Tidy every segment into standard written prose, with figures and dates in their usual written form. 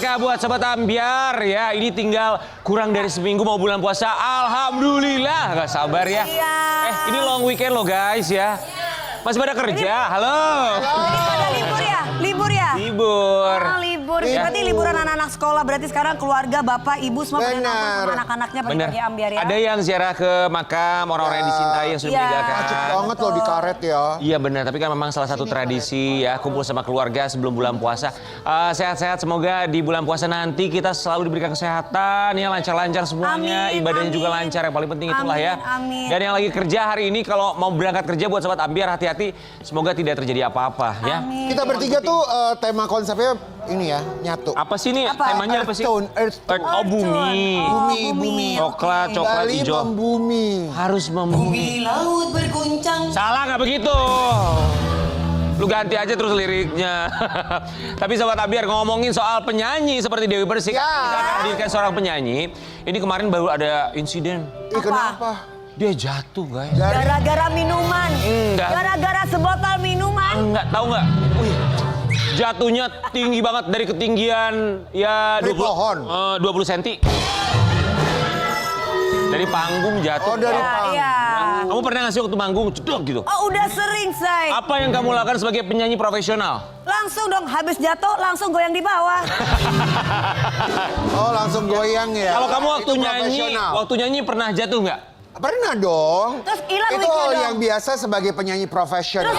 kabarkah buat Sobat Ambiar ya? Ini tinggal kurang dari seminggu mau bulan puasa. Alhamdulillah, gak sabar ya. Iya. Ini long weekend loh guys ya. Masih pada kerja? Halo. Jadi pada libur ya? Libur ya? Libur. Oh, libur. Berarti liburan anak-anak sekolah. Berarti sekarang keluarga, bapak, ibu semua pada nongkrong sama anak-anaknya Bener. pagi Ambiar ya? Ada yang ziarah ke makam orang-orang yang dicintai yang sudah Iya. meninggalkan. Macet banget loh di karet ya. Iya benar, tapi kan memang salah satu tradisi ya kumpul sama keluarga sebelum bulan puasa. Sehat-sehat, semoga di bulan puasa nanti kita selalu diberikan kesehatan ya, lancar-lancar semuanya, Amin, ibadahnya amin. juga lancar, yang paling penting itulah ya. Amin. Dan yang lagi kerja hari ini kalau mau berangkat kerja buat Sobat Ambiar hati-hati, semoga tidak terjadi apa-apa ya. Amin. Kita bertiga tuh tema konsepnya ini ya, nyatu. Apa sih nih Apa? temanya apa sih? Earth tone. Oh bumi. Bumi. Coklat Bali hijau. membumi. Harus membumi. laut berguncang. Salah nggak begitu? Lu ganti aja terus liriknya. Tapi Sobat Ambiar ngomongin soal penyanyi seperti Dewi Persik, Ya. kita akan hadirkan seorang penyanyi. Ini kemarin baru ada insiden. Kenapa? Dia jatuh guys. Gara-gara minuman. Enggak. Gara-gara sebotol minuman. Enggak, tahu nggak? Wih, jatuhnya tinggi banget dari ketinggian ya Dari pohon? 20 cm. Dari panggung jatuh. Oh, dari panggung. Iya. Kamu pernah nggak sih waktu manggung jedok gitu? Oh udah sering, say. Apa yang kamu lakukan sebagai penyanyi profesional? Langsung dong, habis jatuh langsung goyang di bawah. Oh, langsung goyang ya. Kalau kamu Itu profesional. waktu nyanyi pernah jatuh nggak? Pernah dong. Terus hilang Itu wignya dong. yang biasa sebagai penyanyi profesional.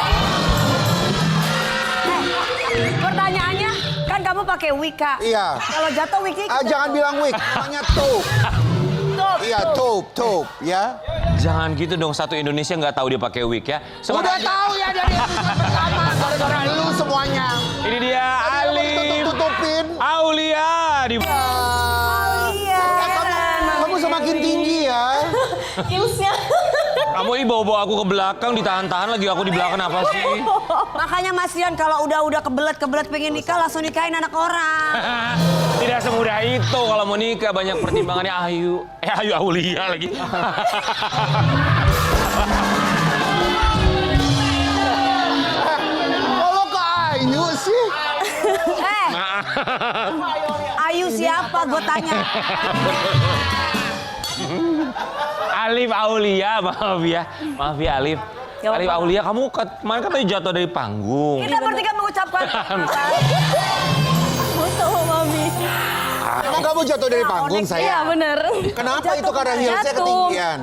Pertanyaannya, kan kamu pakai wig, Kak. Iya. Kalau jatuh wignya Jangan bilang wig, namanya taupe. Iya, taupe, ya. Jangan gitu dong, satu Indonesia nggak tahu dia pakai wig ya. Sobat Udah Ambiar, tahu ya dari episode pertama, gara-gara lu semuanya. ini dia Alif Tutupin. Aulia di Iya. Kamu semakin tinggi ya. Kilsnya. Kamu bawa aku ke belakang, ditahan-tahan lagi aku di belakang apa sih? Makanya Mas Rian kalau udah kebelet pengen nikah langsung nikahin anak orang. Tidak semudah itu kalau mau nikah, banyak pertimbangannya. Ayu Aulia lagi. Kalau ke Ayu sih. Ayu siapa gue tanya. Alif Aulia, maaf ya Alif. Ya, Alif apa? Aulia, kamu kemarin katanya jatuh dari panggung. Kita bertiga mengucapkan. Sama Mami. Emang kamu jatuh dari panggung, Iya sayang? bener. Kenapa Jatuh itu karena heelsnya jatuh. ketinggian?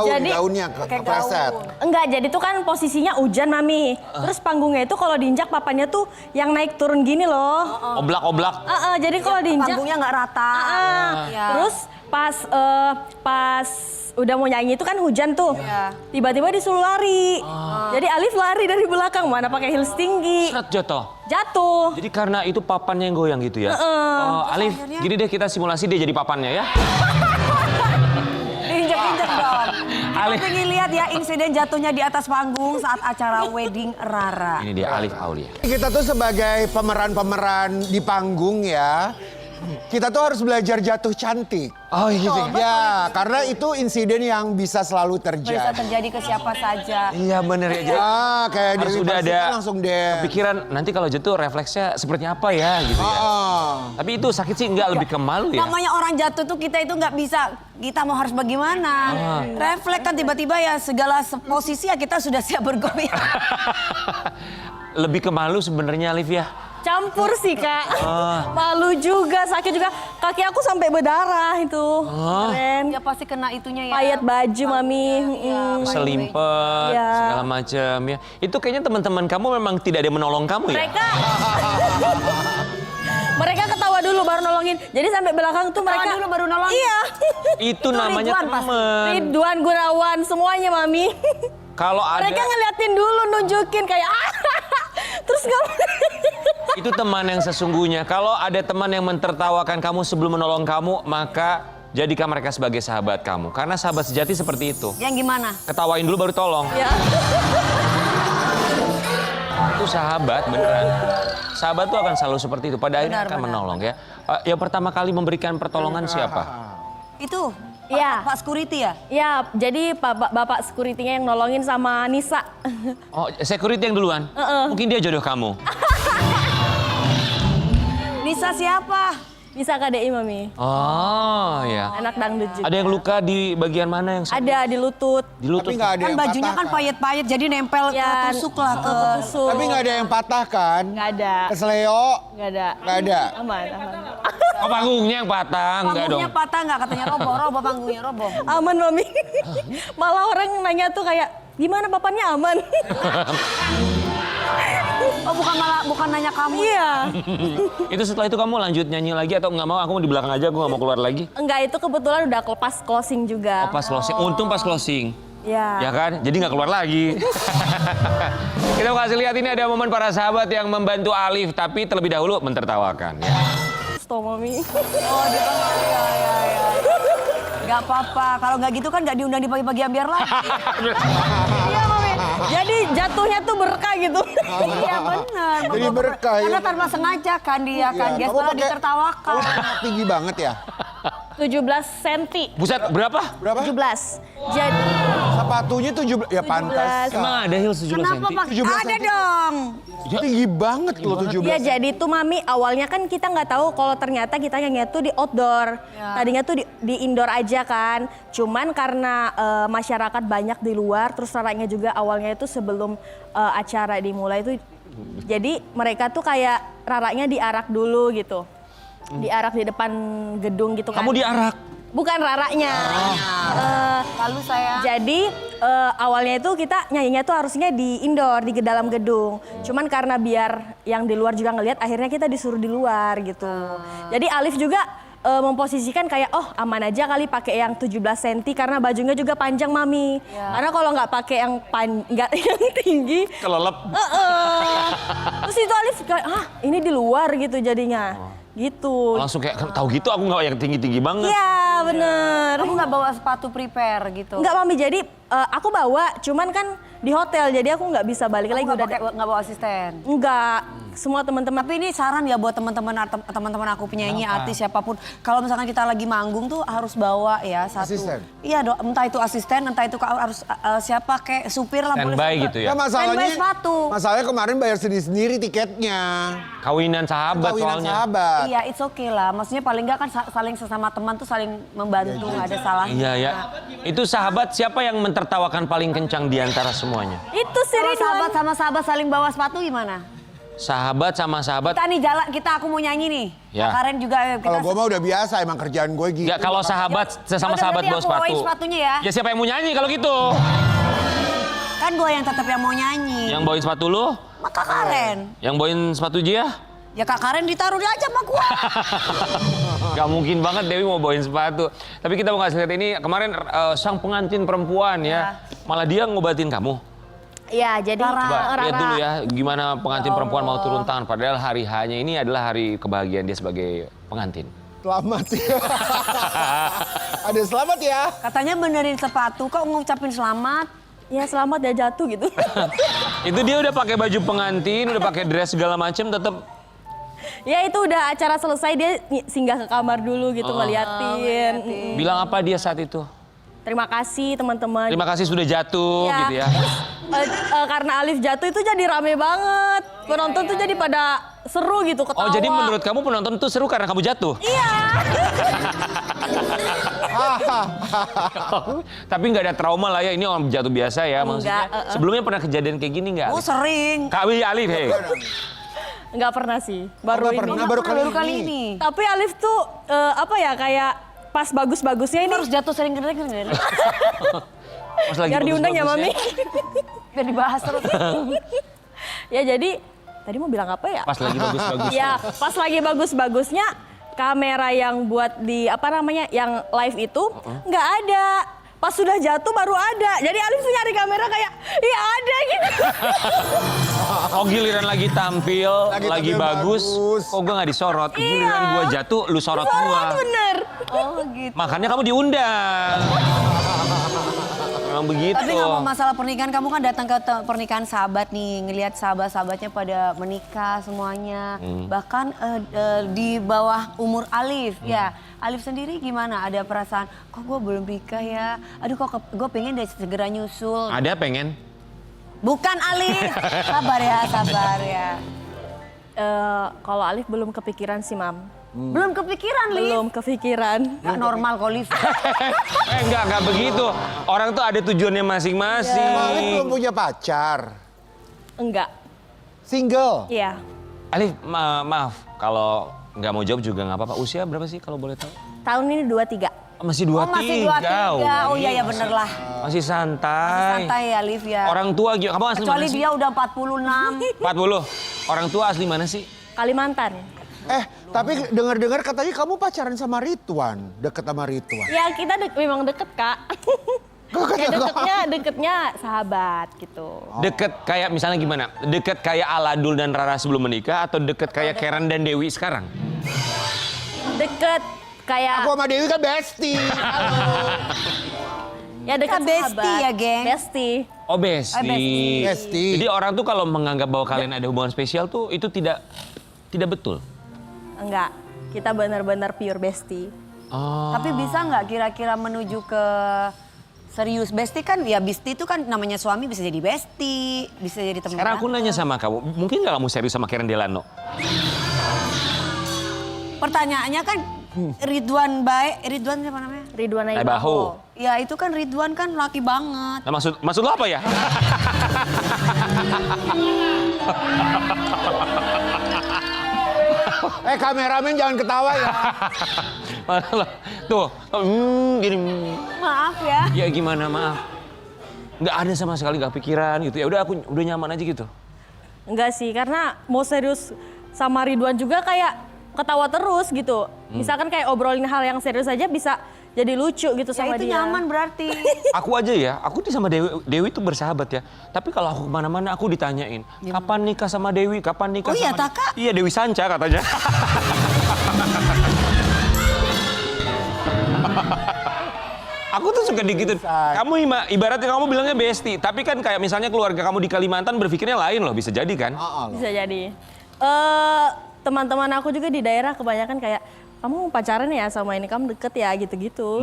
Jadi- Gaunnya kepleset. Enggak, jadi tuh kan posisinya hujan, Mami. Terus panggungnya itu kalau diinjak papannya tuh yang naik turun gini loh. Oblak-oblak. Jadi kalau diinjak Panggungnya nggak rata. Iya. Terus pas udah mau nyanyi itu kan hujan tuh. Iya. Tiba-tiba disuruh lari. Jadi Alif lari dari belakang, mana pakai heels tinggi. Seret jatuh. Jatuh. Jadi karena itu papannya yang goyang gitu ya? Oh, Alif, gini deh kita simulasi dia jadi papannya ya. Diinjek-injek dong. Alif. Kita pengen lihat ya insiden jatuhnya di atas panggung saat acara wedding Rara. Ini dia Alif Aulia. Kita tuh sebagai pemeran-pemeran di panggung ya, kita tuh harus belajar jatuh cantik. Oh iya. Ya, karena itu insiden yang bisa selalu Bisa terjadi. terjadi ke siapa saja. Iya bener ya. Jadi Kayak harus Dewi udah Persik ada kan langsung deh. kepikiran nanti kalau jatuh refleksnya seperti apa ya gitu ya. Tapi itu sakit sih enggak, lebih ke malu ya. Namanya orang jatuh tuh kita itu nggak bisa, kita mau harus bagaimana. Refleks kan tiba-tiba ya segala posisi ya kita sudah siap bergoyang. Lebih ke malu sebenarnya Alif ya. Campur sih, Kak. Malu juga, sakit juga. Kaki aku sampai berdarah itu. Keren. Ya pasti kena itunya ya. Payet baju, Mami. Selimpet, Iya. segala macam ya. Itu kayaknya teman-teman kamu memang tidak ada yang menolong kamu ya? Mereka ketawa dulu baru nolongin. Jadi sampai belakang tuh mereka dulu baru nolongin? Iya. Itu namanya Ridwan pasti. teman. Ridwan, Gunawan, semuanya, Mami. Kalau ada Mereka ngeliatin dulu, nunjukin kayak terus kamu itu teman yang sesungguhnya. Kalau ada teman yang mentertawakan kamu sebelum menolong kamu, maka jadikan mereka sebagai sahabat kamu. Karena sahabat sejati seperti itu. Yang gimana? Ketawain dulu baru tolong. ya. Itu sahabat beneran. Sahabat tuh akan selalu seperti itu. Pada akhirnya akan menolong ya. Yang pertama kali memberikan pertolongan siapa? Itu Iya. Pak security ya? Ya, jadi bapak security-nya yang nolongin sama Nisa. Oh, security yang duluan? Mungkin dia jodoh kamu. Nisa siapa? Bisa KDI Mami. Oh ya. Anak dangdut juga. Ada yang luka di bagian mana yang sakit? Ada di lutut. Di lutut. Tapi nggak ada Kan yang bajunya patah kan payet-payet jadi nempel ke Ya, tusuk lah ke. tusuk. Tapi nggak ada yang patah kan? Nggak ada. Kesleo? Nggak ada. Nggak ada. Aman. Oh, panggungnya yang patah, enggak dong. Panggungnya patah nggak katanya roboh panggungnya roboh. Aman Mami. Malah orang nanya tuh kayak, gimana bapaknya aman? Oh bukan nanya kamu. Iya. Itu setelah itu kamu lanjut nyanyi lagi atau nggak mau? Aku mau di belakang aja, aku nggak mau keluar lagi. Enggak, itu kebetulan udah pas closing juga. Oh, pas closing. Untung pas closing. Ya. Ya kan? Jadi nggak keluar lagi. Kita mau kasih lihat ini ada momen para sahabat yang membantu Alif, tapi terlebih dahulu mentertawakan. Ya. Stop Mami. Oh dia kan ya. Gak apa-apa. Kalau nggak gitu kan nggak diundang di pagi-pagi ambiar lagi. Iya Mami. Jadi jatuhnya tuh berkah gitu. Iya benar. Jadi berkah ya. Karena tanpa sengaja kan dia kan. Dia Kamu malah pakai- ditertawakan. kamu sangat tinggi banget ya? 17 cm. Buset, berapa? Berapa? 17. Jadi Sepatunya 17. Ya pantas. Emang ada heels 17 Kenapa cm? Pak? 17 Ada cm. dong. Tinggi banget loh 17. ya jadi tuh Mami awalnya kan kita nggak tahu kalau ternyata kita nyanyi tuh di outdoor. Tadinya tuh di indoor aja kan. Cuman karena masyarakat banyak di luar, terus raranya juga awalnya itu sebelum acara dimulai itu, jadi mereka tuh kayak raranya diarak dulu gitu. Diarak di depan gedung gitu kan. Kamu diarak? Bukan raranya. Lalu saya. Jadi awalnya itu kita nyanyinya tuh harusnya di indoor, di dalam gedung. Cuman karena biar yang di luar juga ngelihat, akhirnya kita disuruh di luar gitu. Jadi Alif juga memposisikan kayak oh aman aja kali pakai yang 17 cm karena bajunya juga panjang Mami. Karena kalau nggak pakai yang nggak yang tinggi, Kelelep. terus itu Alif kayak ini di luar gitu jadinya. Gitu. Langsung kayak tahu gitu aku nggak yang tinggi-tinggi banget. Iya bener. Kamu nggak bawa sepatu prepare gitu? Enggak Mami, jadi aku bawa, cuman kan di hotel, jadi aku nggak bisa balik lagi. Nggak bawa asisten? Enggak, semua teman-teman. Tapi ini saran ya buat teman-teman aku penyanyi, artis siapapun. Kalau misalkan kita lagi manggung tuh harus bawa ya satu. Asisten? Iya dong, entah itu asisten, entah itu harus siapa kayak supir lah boleh. Standby supir. gitu ya. Ya masalahnya, Standby sepatu. masalahnya kemarin bayar sendiri-sendiri tiketnya. Kawinan sahabat Kawinan soalnya. sahabat. Iya, it's okay lah. Maksudnya paling nggak kan saling sesama teman tuh saling membantu, nggak ada salahnya. Iya ya. Itu sahabat siapa yang mentertawakan paling kencang di antara semuanya? Itu si Kalau Ridwan. sahabat sama sahabat saling bawa sepatu gimana? Sahabat sama sahabat. Kita nih jalan, aku mau nyanyi nih. Ya. Karen juga kita. Kalau gue mah udah biasa, emang kerjaan gue gitu. Enggak, kalau sahabat sesama Yaudah, sahabat berarti bawa aku bawain sepatu. sepatunya ya. Ya siapa yang mau nyanyi kalau gitu? Kan gue yang tetap yang mau nyanyi. Yang bawain sepatu lu? Maka Karen. Yang bawain sepatu dia? Ya Kak Karen ditaruh aja sama gue. Gak mungkin banget Dewi mau bawain sepatu. Tapi kita mau kasih lihat ini kemarin sang pengantin perempuan ya. Malah dia ngobatin kamu. Iya, jadi Coba lihat Rara. dulu ya gimana pengantin perempuan mau turun tangan. Padahal hari hanya ini adalah hari kebahagiaan dia sebagai pengantin. Selamat ya. Ada selamat ya. Katanya benerin sepatu, kok ngucapin selamat? Ya selamat ya jatuh gitu. Itu dia udah pakai baju pengantin, udah pakai dress segala macem tetap. Ya itu udah acara selesai, dia singgah ke kamar dulu gitu ngeliatin. Bilang apa dia saat itu? Terima kasih teman-teman. Terima kasih sudah jatuh Ya. gitu ya. Karena Alif jatuh itu jadi rame banget. Penonton tuh jadi pada seru gitu, ketawa. Oh jadi menurut kamu penonton tuh seru karena kamu jatuh? Iya. Tapi nggak ada trauma lah ya, ini orang jatuh biasa ya maksudnya. Enggak, Sebelumnya pernah kejadian kayak gini nggak? Oh sering. Kak Wi Alif, hei. Nggak pernah sih, Nggak baru ini. pernah, baru Baru kali kali ini. ini. Tapi Alif tuh apa ya, kayak pas bagus-bagusnya ini Harus jatuh sering gede-gede. Pas lagi biar diundang ya Mami. bagus-bagusnya. Biar dibahas terus. Ya jadi tadi mau bilang apa ya? Pas lagi bagus-bagus. Ya pas lagi bagus-bagusnya kamera yang buat di apa namanya yang live itu nggak ada. Pas sudah jatuh baru ada. Jadi Alif tuh nyari kamera kayak iya ada gitu. Oh giliran lagi tampil, Lagi lagi tampil bagus. bagus. Kok gue nggak disorot? Giliran gua jatuh, lu sorot Sorot gua. bener. Oh gitu. Makanya kamu diundang. Memang begitu. Tapi ngomong masalah pernikahan, kamu kan datang ke pernikahan sahabat nih, ngelihat sahabat-sahabatnya pada menikah semuanya. Bahkan di bawah umur Alif, ya. Alif sendiri gimana? Ada perasaan, kok gue belum nikah ya? Aduh kok gue pengen deh segera nyusul. Ada pengen? Bukan Alif, sabar ya, sabar ya. Kalau Alif belum kepikiran sih, Mam. Belum kepikiran, Liv? Belum kepikiran. Gak normal kok, Liv. Enggak begitu. Orang tuh ada tujuannya masing-masing. Alif belum punya pacar. Enggak. Single. Iya. Alif, maaf kalau nggak mau jawab juga nggak apa-apa. Usia berapa sih kalau boleh tahu? Tahun ini 23. Masih 23. Oh, masih 23. Oh iya, ya bener lah. Masih santai. Santai ya, Liv ya. Orang tua, kamu asli Kecuali mana sih? dia udah 46. 40. Orang tua asli mana sih? Kalimantan. Tapi dengar-dengar katanya kamu pacaran sama Ridwan. Deket sama Ridwan. Ya kita memang deket, Kak. Ya deketnya sahabat gitu. Deket kayak misalnya gimana? Deket kayak Aladul dan Rara sebelum menikah atau deket kayak Karen dan Dewi sekarang? Deket kayak Aku sama Dewi kan bestie. ya dekat Bestie sahabat. ya, geng? Bestie. Oh, bestie. Bestie. Jadi orang tuh kalau menganggap bahwa kalian ada hubungan spesial tuh itu tidak betul. Enggak. Kita benar-benar pure bestie. Oh. Tapi bisa nggak kira-kira menuju ke serius? Bestie kan, ya bestie itu kan namanya suami bisa jadi bestie, bisa jadi teman. Sekarang aku nanya sama kamu, mungkin nggak kamu serius sama Karen Delano? Pertanyaannya kan Ridwan siapa namanya? Ridwan Aibaho. Aibaho. Ya itu kan Ridwan kan laki banget. Nah, maksud lo apa ya? Kameramen jangan ketawa ya. Tuh, gini. Maaf ya. Ya gimana, maaf. Nggak ada sama sekali nggak pikiran gitu. Ya udah aku udah nyaman aja gitu. Enggak sih, karena mau serius sama Ridwan juga kayak ketawa terus gitu. Misalkan kayak obrolin hal yang serius aja bisa jadi lucu gitu Ya sama itu dia. nyaman berarti. Aku aja ya, aku tuh sama Dewi tuh bersahabat ya. Tapi kalau aku kemana-mana aku ditanyain, kapan nikah sama Dewi, kapan nikah Oh iya, sama Taka? Iya, Dewi Sanca katanya. Aku tuh suka digituin. Kamu ibaratnya kamu bilangnya bestie, tapi kan kayak misalnya keluarga kamu di Kalimantan berpikirnya lain loh, bisa jadi kan? Bisa jadi. Teman-teman aku juga di daerah kebanyakan kayak, kamu pacaran ya sama ini, kamu deket ya gitu-gitu.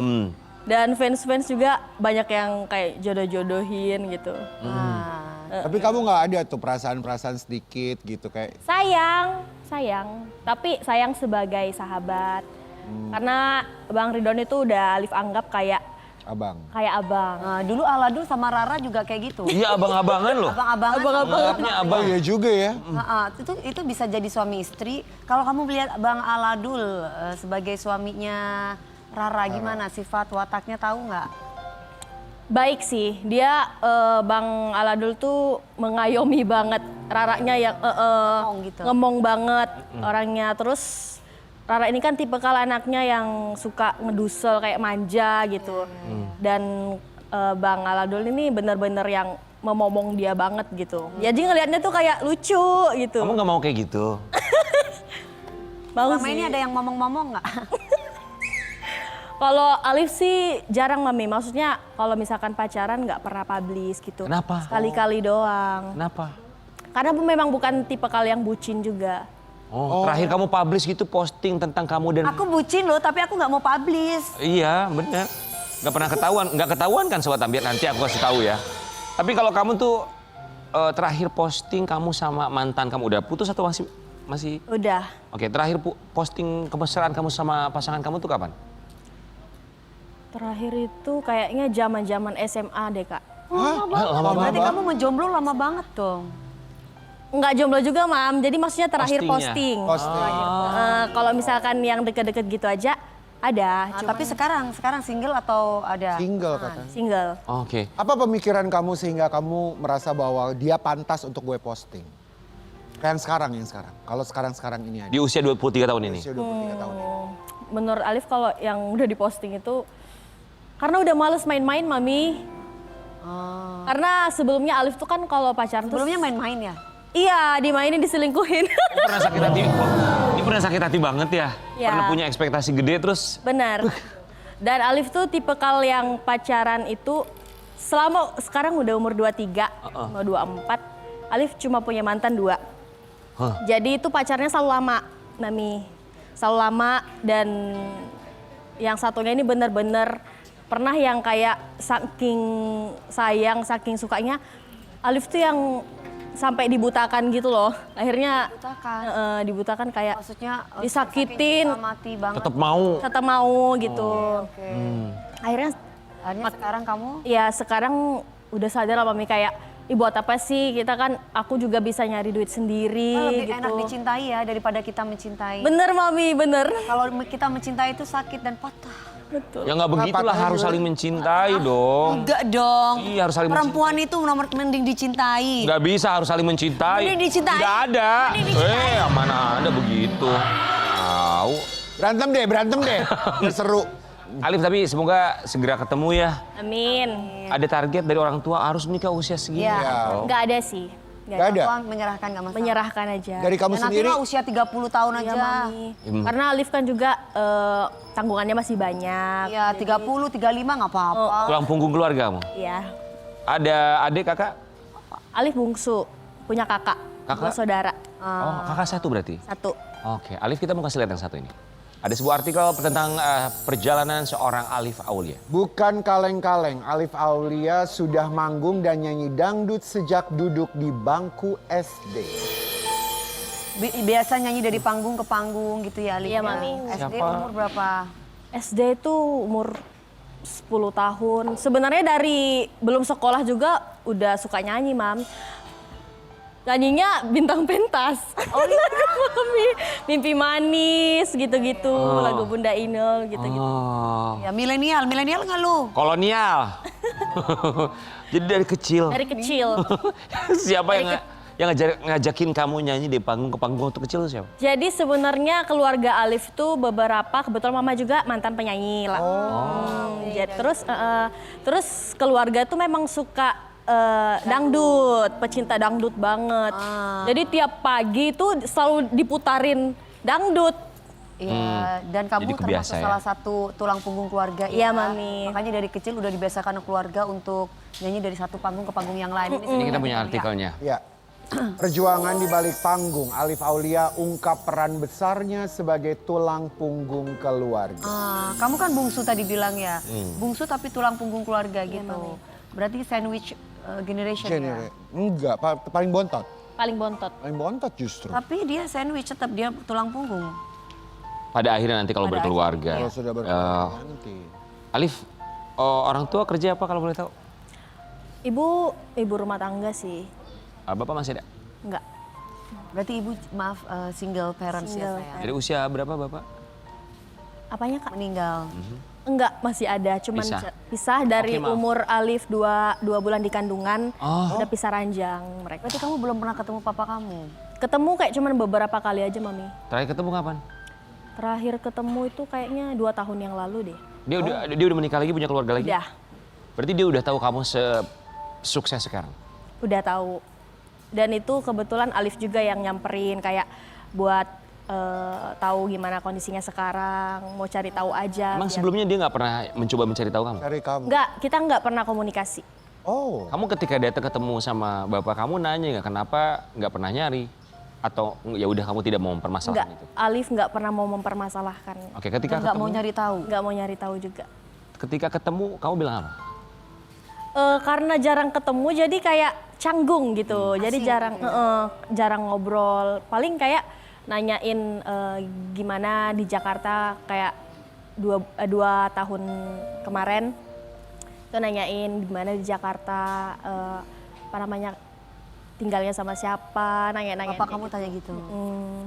Dan fans-fans juga banyak yang kayak jodoh-jodohin gitu. Tapi kamu nggak ada tuh perasaan-perasaan sedikit gitu kayak. Sayang. Tapi sayang sebagai sahabat. Karena Bang Ridwan itu udah Alif anggap kayak Abang. abang. Nah, dulu Aladul sama Rara juga kayak gitu. Iya, abang-abangan loh. Abang-abangan. Anggapnya abang. Oh iya juga ya. Itu bisa jadi suami istri. Kalau kamu melihat Bang Aladul sebagai suaminya Rara, gimana sifat wataknya, tahu nggak? Baik sih, dia Bang Aladul tuh mengayomi banget. Raranya yang Gitu. ngemong banget orangnya. Terus Rara ini kan tipe anaknya yang suka ngedusel kayak manja gitu. Dan Bang Aladul ini bener-bener yang memomong dia banget gitu. Jadi ngelihatnya tuh kayak lucu gitu. Kamu nggak mau kayak gitu? Mau Selama sih. ini ada yang ngomong-ngomong nggak? Kalau Alif sih jarang, Mami. Maksudnya kalau misalkan pacaran nggak pernah publish gitu. Kenapa? Sekali-kali doang. Kenapa? Karena memang bukan tipe yang bucin juga. Oh, terakhir kamu publish gitu posting tentang kamu dan... Aku bucin loh, tapi aku nggak mau publish. Iya, bener. Nggak ketahuan kan Sobat Ambiar, nanti aku kasih tahu ya. Tapi kalau kamu tuh terakhir posting kamu sama mantan kamu udah putus atau masih? Udah. Oke, terakhir posting kemesraan kamu sama pasangan kamu tuh kapan? Terakhir itu kayaknya zaman-zaman SMA deh, Kak. Lama Berarti banget. kamu ngejomblo lama banget dong. Nggak jomblo juga, Mam. Jadi maksudnya terakhir Postingnya. posting. Kalau misalkan yang deket-deket gitu aja, ada. Tapi sekarang single atau ada? Single katanya. Single. Oke. Apa pemikiran kamu sehingga kamu merasa bahwa dia pantas untuk gue posting? Kayak yang sekarang. Kalau sekarang ini aja. Di usia 23 tahun ini? Usia 23 tahun ini. Menurut Alif kalau yang udah diposting itu, karena udah males main-main, Mami. Karena sebelumnya Alif tuh kan kalau pacaran tuh... Sebelumnya main-main ya? Iya, dimainin, diselingkuhin. Pernah sakit hati? Ini pernah sakit hati banget ya? Ya. Pernah punya ekspektasi gede terus? Benar. Dan Alif tuh tipikal yang pacaran itu selama sekarang udah umur 23, mau 24. Alif cuma punya mantan 2. Jadi itu pacarnya selalu lama, Mami. Selalu lama dan yang satunya ini bener-bener pernah yang kayak saking sayang, saking sukanya. Alif tuh yang sampai dibutakan gitu loh. Akhirnya Dibutakan? dibutakan kayak Maksudnya disakitin, saking mati banget. Tetap mau. gitu. Oke. Akhirnya Akhirnya sekarang kamu ya sekarang udah sadar lah Mami kayak buat apa sih kita kan aku juga bisa nyari duit sendiri lebih gitu. enak dicintai ya daripada kita mencintai. Bener Mami, bener. Kalau kita mencintai itu sakit dan patah. Betul. Ya nggak begitulah, patahnya harus juga. saling mencintai dong. Enggak dong. Iya, harus saling Perempuan itu nomor mending dicintai. Nggak bisa, harus saling mencintai. Mending dicintai. Nggak ada. Mending dicintai. Mana ada begitu. Tahu. Berantem deh. Biar seru. Alif, tapi semoga segera ketemu ya. Amin. Ada target dari orang tua harus menikah usia segini. Iya. Oh. Nggak ada sih. Nggak ada. Tuhan menyerahkan nggak masalah. Menyerahkan aja. Dari kamu Ya, nanti sendiri, lah usia 30 tahun Iya, aja. Mami. Karena Alif kan juga tanggungannya masih banyak. Iya, 30, 35 nggak apa-apa. Tulang punggung keluargamu. Iya. Ada adik, kakak? Alif bungsu, punya kakak. Kakak? Dua saudara. Oh, kakak satu berarti? Satu. Oke, Alif, kita mau kasih lihat yang satu ini. Ada sebuah artikel tentang perjalanan seorang Alif Aulia. bukan kaleng-kaleng. Alif Aulia sudah manggung dan nyanyi dangdut sejak duduk di bangku SD. Biasa nyanyi dari panggung ke panggung gitu ya, Alif. Iya, ya? Mami. SD Siapa? umur berapa? SD itu umur 10 tahun. Sebenarnya dari belum sekolah juga udah suka nyanyi, Mam. Nyanyinya bintang pentas. Oh iya? Mami. Mimpi manis gitu-gitu, lagu Bunda Inul gitu-gitu. Oh, Ya milenial nggak lu? kolonial. Jadi dari kecil. Dari kecil. Siapa yang ngajakin kamu nyanyi di panggung ke panggung waktu kecil itu siapa? Jadi sebenarnya keluarga Alif tuh beberapa, kebetulan mama juga mantan penyanyi lah. Terus keluarga tuh memang suka dangdut, pecinta dangdut banget. Jadi tiap pagi tuh selalu diputarin dangdut. Iya, dan kamu Jadi termasuk kebiasa ya? salah satu tulang punggung keluarga. Iya, ya. Mami. Makanya dari kecil udah dibiasakan keluarga untuk nyanyi dari satu panggung ke panggung yang lain. Ini kita punya artikelnya. Ya. Perjuangan di balik panggung, Alif Aulia ungkap peran besarnya sebagai tulang punggung keluarga. Kamu kan bungsu tadi bilang ya, bungsu tapi tulang punggung keluarga gitu. Berarti sandwich generation ya. Enggak, paling bontot. Paling bontot. Paling bontot justru. Tapi dia sandwich tetap dia tulang punggung. Pada akhirnya nanti kalau berkeluarga. Kalau sudah berkeluarga nanti. Alif, orang tua kerja apa kalau boleh tahu? Ibu rumah tangga sih. Bapak masih ada? Enggak. Berarti ibu maaf single parents Single ya saya. Dari usia berapa Bapak? Apanya Kak? Meninggal. Enggak, masih ada. Cuman Pisah. pisah dari Oke, maaf. umur Alif 2 bulan di kandungan. Udah pisah ranjang mereka. Berarti kamu belum pernah ketemu papa kamu? Ketemu kayak cuman beberapa kali aja Mami. Terakhir ketemu kapan? Terakhir ketemu itu kayaknya 2 tahun yang lalu deh. Dia udah menikah lagi, punya keluarga lagi? Udah, Berarti dia udah tahu kamu sukses sekarang? udah tahu. Dan itu kebetulan Alif juga yang nyamperin kayak buat tahu gimana kondisinya sekarang, mau cari tahu aja. Emang biar- sebelumnya dia nggak pernah mencoba mencari tahu kamu? Cari kamu. Enggak, kita nggak pernah komunikasi. Oh, Kamu ketika datang ketemu sama bapak kamu nanya nggak kenapa nggak pernah nyari? Atau ya udah kamu tidak mau Enggak, mempermasalahkan itu? Alif nggak pernah mau mempermasalahkan. Oke, ketika Nggak mau ketemu, nyari tahu. Nggak mau nyari tahu juga. ketika ketemu kamu bilang apa? Karena jarang ketemu jadi kayak canggung gitu. Jadi jarang ngobrol. Paling kayak nanyain gimana di Jakarta kayak dua tahun kemarin. Itu nanyain gimana di Jakarta apa namanya tinggalnya sama siapa, nanya-nanya. Papa kamu tanya gitu.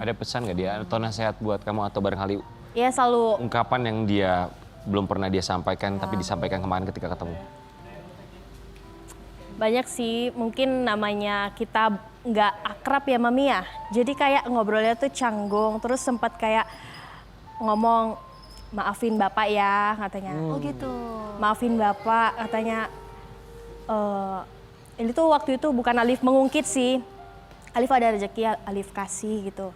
Ada pesan nggak dia atau nasihat buat kamu atau barangkali Ya selalu ungkapan yang dia belum pernah dia sampaikan tapi disampaikan kemarin ketika ketemu? banyak sih, mungkin namanya kita nggak akrab ya Mami ya. Jadi kayak ngobrolnya tuh canggung, terus sempat kayak ngomong maafin Bapak ya katanya. Oh gitu. Maafin Bapak katanya. Ini tuh waktu itu bukan Alif mengungkit sih. Alif ada rezeki, Alif kasih gitu.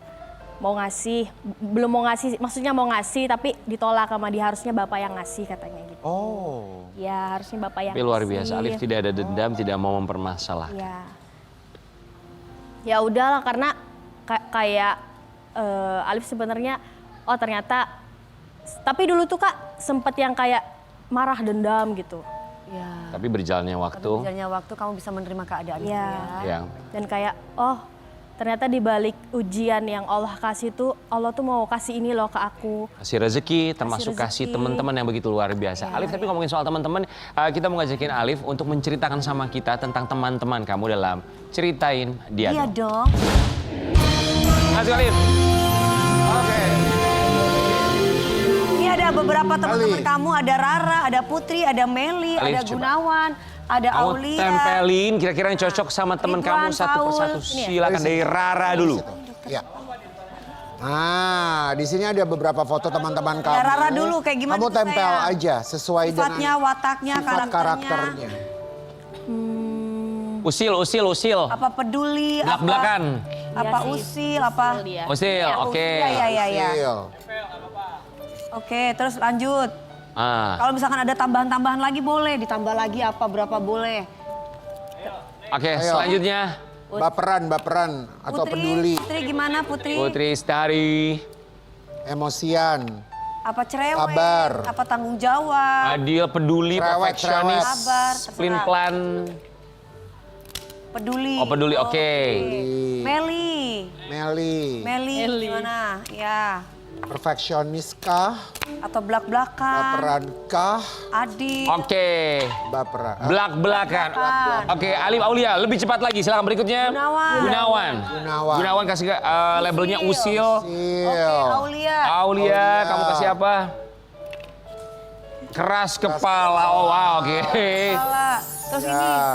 Mau ngasih, belum mau ngasih, maksudnya mau ngasih tapi ditolak sama dia, harusnya Bapak yang ngasih katanya gitu. oh. Ya harusnya Bapak yang Tapi luar ngasih. biasa, Alif tidak ada dendam, tidak mau mempermasalahkan. Ya. Ya udahlah karena kayak Alif sebenarnya ternyata tapi dulu tuh Kak sempet yang kayak marah dendam gitu. Ya. Tapi berjalannya waktu. Tapi berjalannya waktu kamu bisa menerima keadaan itu Iya. ya. Ya. Dan kayak, oh ternyata di balik ujian yang Allah kasih tuh, Allah tuh mau kasih ini loh ke aku. Kasih rezeki, termasuk kasih rezeki. teman-teman yang begitu luar biasa. Alif, tapi ngomongin soal teman-teman, kita mau ngajakin Alif untuk menceritakan sama kita tentang teman-teman kamu dalam Ceritain Dia Iya Dong. dong. Masuk Alif. Oke. Ini ada beberapa teman-teman Alif. kamu, ada Rara, ada Putri, ada Meli, Alif, ada coba. Gunawan, ada Kamu Aulia. tempelin kira-kira yang cocok sama teman kamu Ridwan, satu persatu. Paul. Silakan dari Rara dulu. Ya. Nah, di sini ada beberapa foto teman-teman kamu. Rara dulu, kayak gimana Kamu tuh, tempel sayang? aja sesuai Sifatnya, dengan wataknya, sifat karakternya. Usil. Apa peduli, Belak-belakan. apa Iya sih. usil, apa... Dia. Usil, oke. Iya. Sil. Oke, terus lanjut. Ah. Kalau misalkan ada tambahan-tambahan lagi boleh, ditambah lagi apa, berapa boleh. Oke, Ayo. selanjutnya Baperan atau peduli, Putri gimana Putri? Putri Stari, emosian, Apa cerewet? Sabar. Apa tanggung jawab? Adil, peduli, Cerewet, perfeksionis, Sabar, terserah. pelin-pelan. Peduli. Oh, peduli, oke. Meli. Meli, Gimana? Ya. perfeksionis kah, Atau belak-belakan. baperan kah, Adil. Oke, baperan. belak-belakan. Oke, Alif Aulia, lebih cepat lagi. Silakan berikutnya. Gunawan. Gunawan. Kasih labelnya Usil. Oke, Sil. Aulia. Aulia, kamu kasih apa? Keras kepala. Oh, wow, oke. Salah. Terus ini. Ya.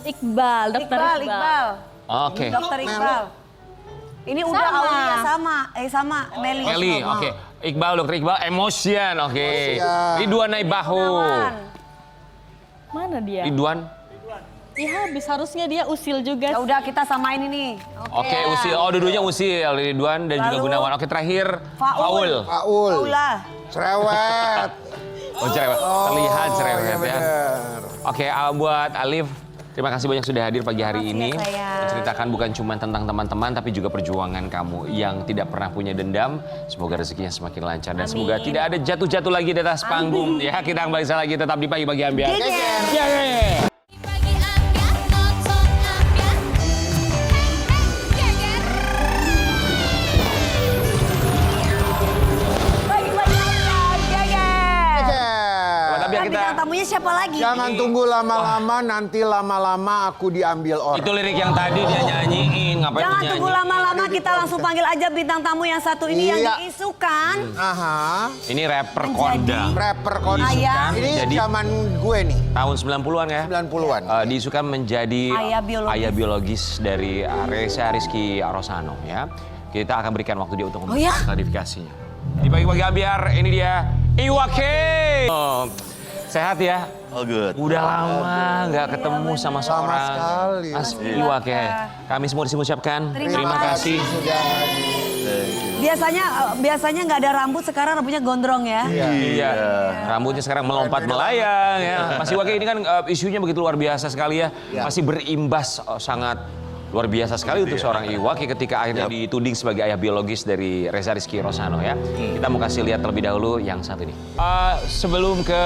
Iqbal, dokter Iqbal. Oke. Dokter Iqbal. Ini udah Sama. Aulia sama Meli. Meli, oke. Iqbal, dokter Iqbal, emosian, oke. Emosian. Ridwan naik bahu. Gunawan. Mana dia? Ridwan, Iya habis harusnya dia usil juga. Ya udah kita samain ini. oke, Usil. Oh, dua-duanya Usil, Ridwan dan juga Lalu, Gunawan. Oke, terakhir Faul. Paul, Paula. cerewet. Oh, cerewet. Terlihat cerewet iya ya. bener. Oke, buat Alif, terima kasih banyak sudah hadir pagi hari Terima ini. kasih ya, sayang. Menceritakan bukan cuma tentang teman-teman, tapi juga perjuangan kamu yang tidak pernah punya dendam. Semoga rezekinya semakin lancar dan semoga tidak ada jatuh-jatuh lagi di atas panggung. Ya, kita kembali lagi tetap di pagi-pagi ambiar. Geger. Geger. Pagi ambiar, nonton ambiar. Geger. Pagi-pagi ambiar, geger. Buat ambiar Dan kita. bintang tamunya siapa lagi? Jangan tunggu lama-lama, nanti lama-lama aku diambil orang. Itu lirik yang tadi dia nyanyiin, ngapain Jangan dia tunggu nyanyi? lama-lama, kita langsung panggil aja bintang tamu yang satu ini yang Iya. diisukan. Aha, Ini rapper Menjadi- kondang. rapper kondang. Ayah. Ini Jadi- zaman gue nih, Tahun 90-an ya. 90-an. Diisukan menjadi Ayah biologis. dari Reza Rizky Rosano ya. Kita akan berikan waktu dia untuk Oh ya? klarifikasinya. Di pagi-pagi ambiar ini dia Iwake. Oh, sehat ya? Oh good. Udah lama nggak ketemu sama seorang sekali. Mas Iwake. Kami semua disini mengucapkan terima kasih. Sudah hadir. Biasanya nggak ada rambut, sekarang rambutnya gondrong ya. Iya, rambutnya sekarang melompat melayang ya. Mas Iwake ini kan isunya begitu luar biasa sekali ya. Masih berimbas sangat luar biasa sekali untuk seorang Iwake ketika akhirnya dituding sebagai ayah biologis dari Reza Rizky Rosano ya. Kita mau kasih lihat terlebih dahulu yang satu ini. Sebelum ke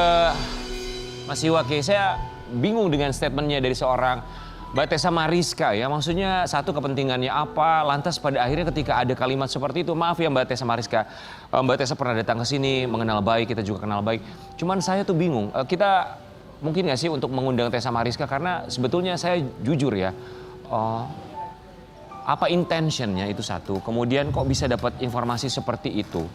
Mas Iwake, saya bingung dengan statementnya dari seorang Mbak Tessa Mariska ya. Maksudnya satu kepentingannya apa, lantas pada akhirnya ketika ada kalimat seperti itu, maaf ya Mbak Tessa Mariska, Mbak Tessa pernah datang ke sini mengenal baik, kita juga kenal baik. Cuman saya tuh bingung, kita mungkin nggak sih untuk mengundang Tessa Mariska karena sebetulnya saya jujur ya, apa intentionnya itu satu, kemudian kok bisa dapat informasi seperti itu,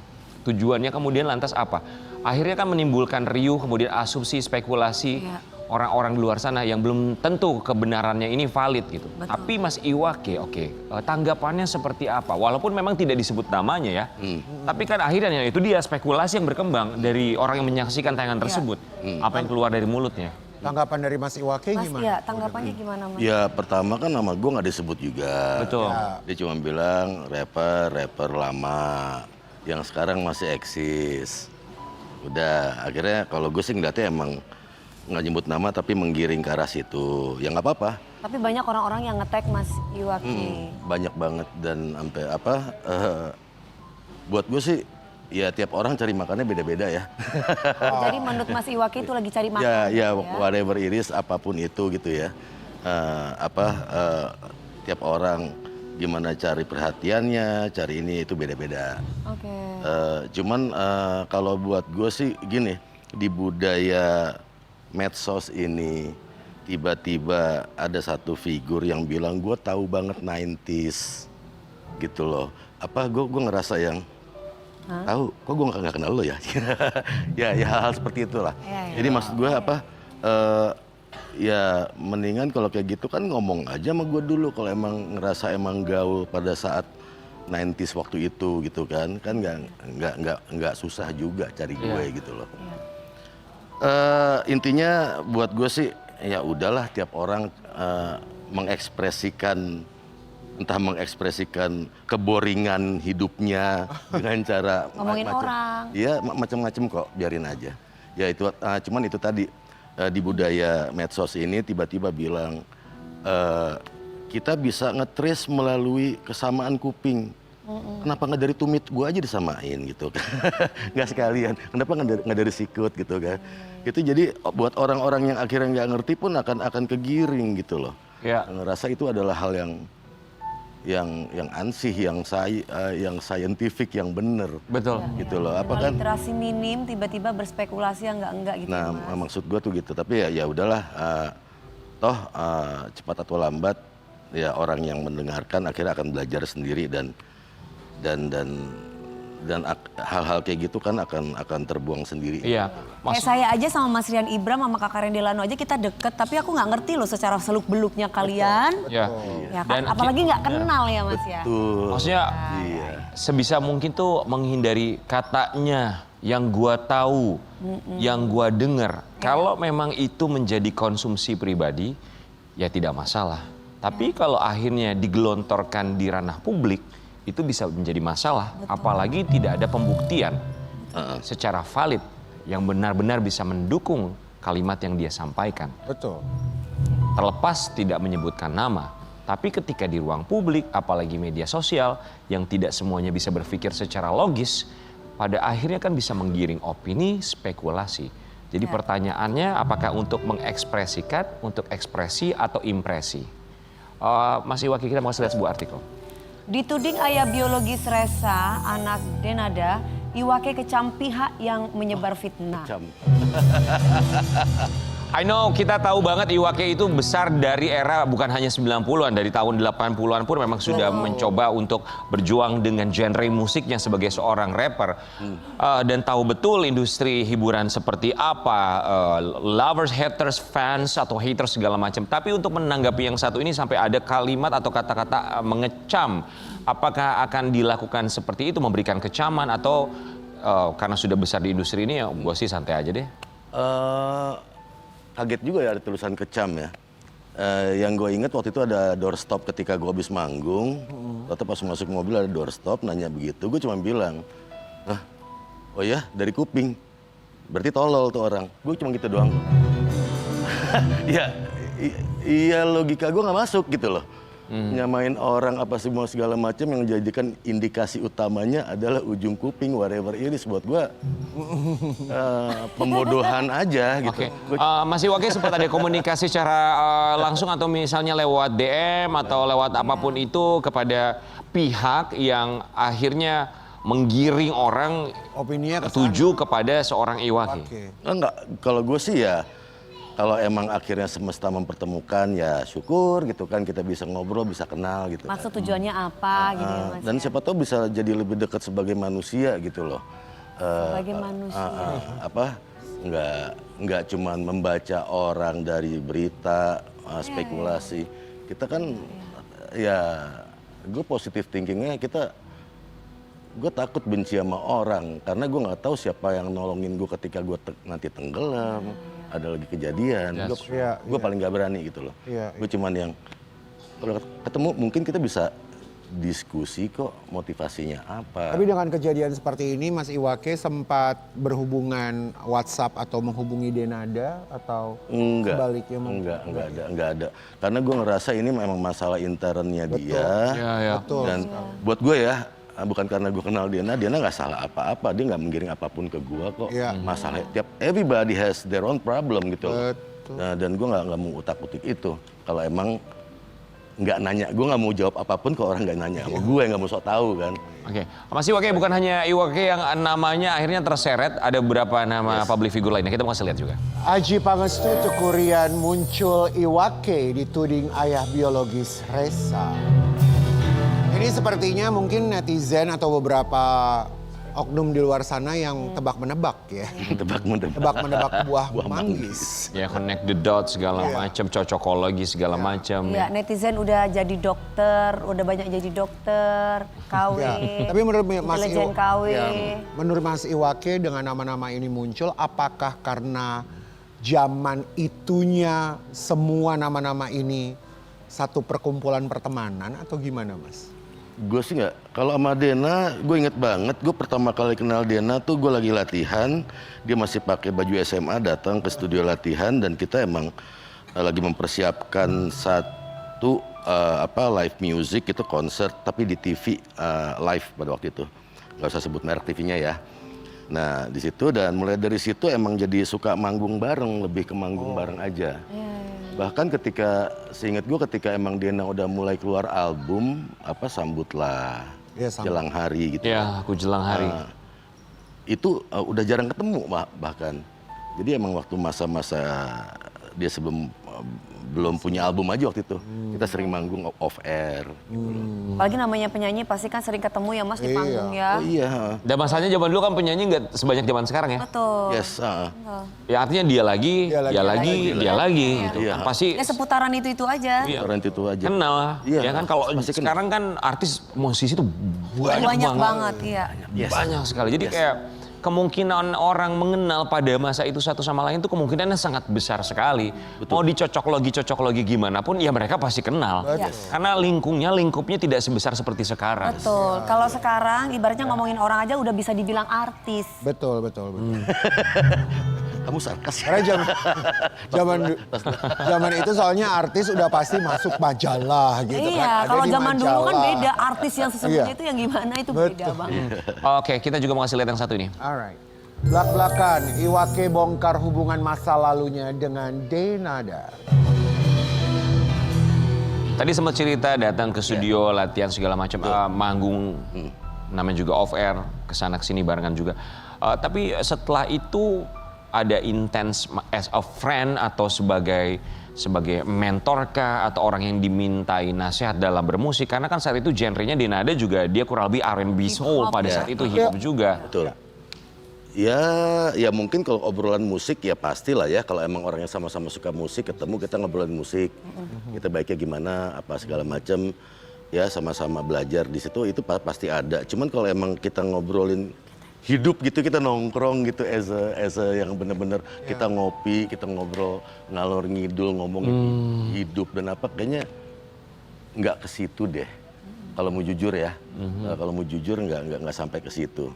tujuannya kemudian lantas apa? Akhirnya kan menimbulkan riuh, kemudian asumsi, spekulasi orang-orang di luar sana yang belum tentu kebenarannya ini valid gitu. Betul. Tapi Mas Iwake, tanggapannya seperti apa? Walaupun memang tidak disebut namanya ya, tapi kan akhirnya itu dia spekulasi yang berkembang dari orang yang menyaksikan tayangan tersebut. Apa yang keluar dari mulutnya? Tanggapan dari Mas Iwake Mas, gimana? ya tanggapannya gimana Mas? Ya pertama kan nama gue nggak disebut juga. Betul. Dia cuma bilang rapper lama yang sekarang masih eksis. Udah akhirnya kalau gue sih ngeliatnya emang nggak nyebut nama tapi menggiring ke arah situ. Ya nggak apa-apa. Tapi banyak orang-orang yang nge-tag Mas Iwake. Banyak banget dan sampai buat gue sih ya tiap orang cari makannya beda-beda ya. Jadi menurut Mas Iwaki itu lagi cari makan. Ya, gitu ya whatever it is, apapun itu gitu ya. Tiap orang gimana cari perhatiannya, cari ini itu beda-beda. Oke. Cuman kalau buat gue sih gini, di budaya medsos ini tiba-tiba ada satu figur yang bilang gue tahu banget 90s gitu loh. Gue ngerasa yang tahu, kok gue nggak kenal lo ya? ya hal-hal seperti itulah. Jadi maksud gue ya mendingan kalau kayak gitu kan ngomong aja sama gue dulu kalau emang ngerasa emang gaul pada saat 90s waktu itu gitu kan nggak susah juga cari gue gitu loh. Intinya buat gue sih ya udahlah tiap orang mengekspresikan keboringan hidupnya dengan cara Ngomongin orang. Iya macam-macam kok, biarin aja. Ya itu cuman itu tadi di budaya medsos ini tiba-tiba bilang kita bisa nge-trace melalui kesamaan kuping. Kenapa nggak dari tumit gua aja disamain gitu kan? Nggak sekalian. Kenapa nggak dari sikut gitu kan? Itu jadi buat orang-orang yang akhirnya nggak ngerti pun akan kegiring gitu loh. Ya. Ngerasa itu adalah hal yang ansih, yang scientific, yang bener. Betul. Gitu loh. Apa Kalau kan? literasi minim tiba-tiba berspekulasi yang enggak gitu. Nah, Mas. maksud gue tuh gitu. Tapi ya udahlah. Toh cepat atau lambat ya orang yang mendengarkan akhirnya akan belajar sendiri dan hal-hal kayak gitu kan akan terbuang sendiri. Iya. Kayak saya aja sama Mas Rian Ibram sama Kak Karen Delano aja kita deket, tapi aku nggak ngerti loh secara seluk-beluknya kalian. Ya. Ya Dan kan? Apalagi nggak kenal ya Mas ya. Tuh. maksudnya Iya. sebisa mungkin tuh menghindari katanya yang gua tahu, yang gua denger. Kalau memang itu menjadi konsumsi pribadi, ya tidak masalah. Tapi kalau akhirnya digelontorkan di ranah publik, itu bisa menjadi masalah. Apalagi tidak ada pembuktian secara valid yang benar-benar bisa mendukung kalimat yang dia sampaikan. Betul. Terlepas tidak menyebutkan nama, tapi ketika di ruang publik, apalagi media sosial, yang tidak semuanya bisa berpikir secara logis, pada akhirnya kan bisa menggiring opini, spekulasi. Jadi pertanyaannya apakah untuk mengekspresikan, untuk ekspresi atau impresi? Mas Iwaki, kita mau lihat sebuah artikel. Dituding ayah biologis Resa, anak Denada, Iwake kecam pihak yang menyebar fitnah. I know kita tahu banget Iwake itu besar dari era bukan hanya 90-an, dari tahun 80-an pun memang sudah mencoba untuk berjuang dengan genre musiknya sebagai seorang rapper. Dan tahu betul industri hiburan seperti apa, lovers, haters, fans atau haters segala macam. Tapi untuk menanggapi yang satu ini sampai ada kalimat atau kata-kata mengecam. Apakah akan dilakukan seperti itu, memberikan kecaman atau karena sudah besar di industri ini ya gue sih santai aja deh. Kaget juga ya ada tulisan kecam ya. Yang gue inget waktu itu ada doorstop ketika gue habis manggung. Tetap pas masuk mobil ada doorstop nanya begitu. Gue cuma bilang, oh ya dari kuping. Berarti tolol tuh orang. Gue cuma gitu doang. Iya logika gue nggak masuk gitu loh. Nyamain orang apa semua segala macam yang menjadikan indikasi utamanya adalah ujung kuping, whatever it is. Buat gue pembodohan aja gitu. Oke. Mas Iwake sempat ada komunikasi secara langsung atau misalnya lewat DM atau lewat apapun itu kepada pihak yang akhirnya menggiring orang Opininya kesana. tuju kepada seorang Iwake. Oke. Enggak, kalau gue sih ya kalau emang akhirnya semesta mempertemukan ya syukur gitu kan, kita bisa ngobrol, bisa kenal gitu. Maksud tujuannya apa gitu ya Mas? Dan siapa tahu bisa jadi lebih dekat sebagai manusia gitu loh. Sebagai manusia. Nggak cuma membaca orang dari berita, spekulasi. Kita kan ya gue positive thinkingnya gue takut benci sama orang karena gue nggak tahu siapa yang nolongin gue ketika gue nanti tenggelam, ada lagi kejadian. Gue paling nggak berani gitu loh. Gue cuman yang kalau ketemu mungkin kita bisa diskusi kok motivasinya apa. Tapi dengan kejadian seperti ini Mas Iwake sempat berhubungan WhatsApp atau menghubungi Denada atau sebaliknya? Enggak ada. Karena gue ngerasa ini memang masalah internnya dia. Ya. Betul. Dan buat gue ya, bukan karena gue kenal Diana nggak salah apa-apa, dia nggak menggiring apapun ke gue kok. Iya. Masalah tiap everybody has their own problem gitu loh. Betul. Nah, dan gue nggak mau utak-utik itu. Kalau emang nggak nanya, gue nggak mau jawab apapun kalau orang nggak nanya sama gue, nggak mau sok tahu kan. Oke, Mas Iwake bukan hanya Iwake yang namanya akhirnya terseret, ada beberapa nama public figure lainnya. Kita mau kasih lihat juga. Aji Pangestu Tukurian muncul Iwake dituding ayah biologis Reza. Ini sepertinya mungkin netizen atau beberapa oknum di luar sana yang tebak-menebak ya. Tebak-menebak buah manggis. Ya connect the dots segala macam, cocokologi segala macam. Ya, netizen udah jadi dokter, udah banyak jadi dokter, KW. Ya, tapi menurut Mas intelijen KW. menurut Mas Iwake dengan nama-nama ini muncul, apakah karena zaman itunya semua nama-nama ini satu perkumpulan pertemanan atau gimana, Mas? Gue sih nggak. Kalau sama Dena, gue inget banget. Gue pertama kali kenal Dena tuh gue lagi latihan. Dia masih pakai baju SMA, datang ke studio latihan dan kita emang lagi mempersiapkan satu live music, itu konser tapi di TV live pada waktu itu. Gak usah sebut merek TV-nya ya. Nah di situ dan mulai dari situ emang jadi suka manggung bareng, lebih ke manggung bareng aja. Bahkan seingat gue ketika emang Dena udah mulai keluar album, Sambutlah, Ya, sambut. Jelang Hari gitu. Ya, aku jelang hari. Itu udah jarang ketemu bahkan. Jadi emang waktu masa-masa dia belum punya album aja waktu itu. Kita sering manggung off air. Apalagi namanya penyanyi pasti kan sering ketemu ya Mas di panggung ya. Oh iya. Dan masanya zaman dulu kan penyanyi nggak sebanyak zaman sekarang ya. Betul. Yes. Ya artinya dia lagi, dia lagi gitu. Iya. Pasti Ya seputaran itu aja. Orang itu aja. kenal. Iya, Ya kan kalau pasti kenal. sekarang kan artis musisi tuh banyak Banyak banget. banget, iya. Banyak sekali. Jadi kayak kemungkinan orang mengenal pada masa itu satu sama lain itu kemungkinannya sangat besar sekali. Mau dicocok logi gimana pun ya mereka pasti kenal. Karena lingkupnya tidak sebesar seperti sekarang. Betul. Kalau sekarang ibaratnya ngomongin orang aja udah bisa dibilang artis. Betul. Kamu sarkas. Karena zaman itu soalnya artis udah pasti masuk majalah gitu kan. Iya, Ada kalau di zaman dulu kan majalah. beda. Artis yang sesungguhnya Iya. itu yang gimana itu beda banget. Oke, kita juga mau kasih lihat yang satu ini. Alright. Belak-belakan, Iwake bongkar hubungan masa lalunya dengan Denada. Tadi sempat cerita datang ke studio latihan segala macam, manggung, namanya juga off air, kesana kesini barengan juga. Tapi setelah itu ada intens as a friend atau sebagai mentor kah atau orang yang dimintai nasihat dalam bermusik, karena kan saat itu genrenya Denada juga dia kurang lebih R&B soul pada saat itu, hip hop juga. Betul. Ya mungkin kalau obrolan musik ya pastilah ya, kalau emang orangnya sama-sama suka musik, ketemu kita ngobrolin musik, kita baiknya gimana, apa segala macam, ya sama-sama belajar di situ itu pasti ada. Cuman kalau emang kita ngobrolin hidup gitu, kita nongkrong gitu as a yang bener-bener kita ngopi, kita ngobrol ngalor ngidul ngomongin hidup dan apa, kayaknya nggak ke situ deh. Kalau mau jujur ya, kalau mau jujur nggak sampai ke situ.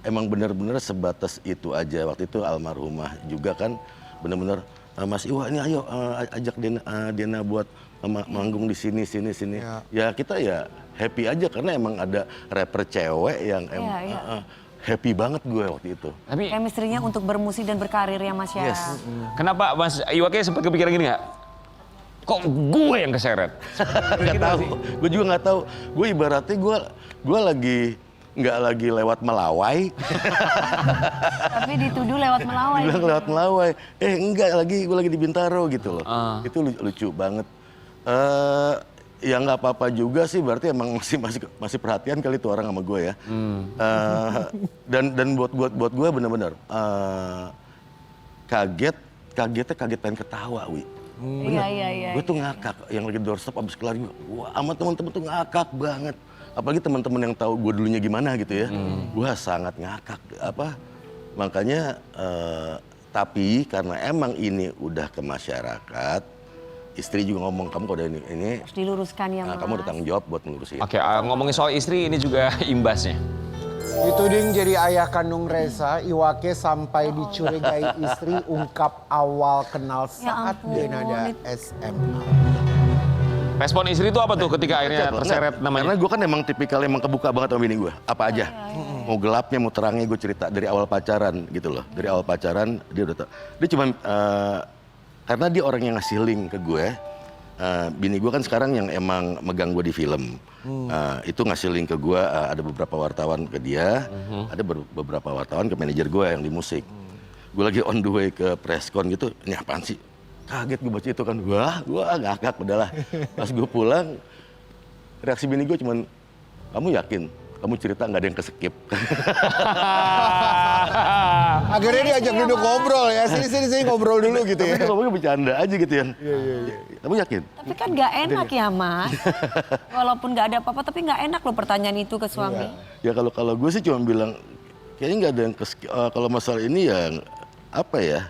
Emang bener-bener sebatas itu aja. Waktu itu almarhumah juga kan bener-bener Mas Iwa ini ayo ajak Dena buat manggung di sini. Ya kita ya happy aja karena emang ada rapper cewek yang happy banget gue waktu itu. Tapi Chemistry-nya untuk bermusik dan berkarir ya Mas ya. Yes. kenapa Mas Iwake sempat kepikiran gini nggak? Kok gue yang keseret? Nggak tahu. Gue juga nggak tahu. Gue ibaratnya gue lagi nggak lagi lewat Melawai. Tapi dituduh lewat Melawai. Bilang lewat Melawai. Enggak, gue lagi di Bintaro gitu loh. Itu lucu banget. Ya nggak apa-apa juga sih, berarti emang masih perhatian kali tuh orang sama gue ya. Dan buat gue bener-bener kagetnya pengen ketawa, Wi. Iya. Gue tuh ngakak, yang lagi doorstop abis kelar gue, wah sama teman-teman tuh ngakak banget. Apalagi teman-teman yang tahu gue dulunya gimana gitu ya, gue sangat ngakak. Makanya, tapi karena emang ini udah ke masyarakat, istri juga ngomong, kamu kalau udah ini Harus diluruskan ya Mas. kamu udah tanggung jawab buat ngelurusin. Oke, ngomongin soal istri ini juga imbasnya. Dituding jadi ayah kandung Reza, Iwake sampai dicurigai istri ungkap awal kenal saat ampun. Denada SMA. Respon istri itu apa tuh ketika akhirnya terseret namanya? Karena gue kan emang tipikal emang kebuka banget sama bini gue. Apa aja. Mau gelapnya, mau terangnya gue cerita dari awal pacaran gitu loh. Dari awal pacaran dia udah tahu. Dia cuma karena dia orang yang ngasih link ke gue. Bini gue kan sekarang yang emang megang gue di film. Itu ngasih link ke gue, ada beberapa wartawan ke dia, ada beberapa wartawan ke manajer gue yang di musik. Gue lagi on the way ke presscon gitu, ini apaan sih? Kaget gue baca itu kan, gue ngakak udahlah. Pas gue pulang, reaksi bini gue cuman, kamu yakin? Kamu cerita nggak ada yang keskip. Akhirnya diajak duduk ngobrol ya, sini ngobrol dulu gitu ya. Tapi ngomongnya bercanda aja gitu ya. Iya. Kamu yakin? Tapi kan nggak enak ya Mas. Walaupun nggak ada apa-apa, tapi nggak enak loh pertanyaan itu ke suami. Ya kalau gue sih cuma bilang, kayaknya nggak ada yang keskip. Kalau masalah ini ya, apa ya?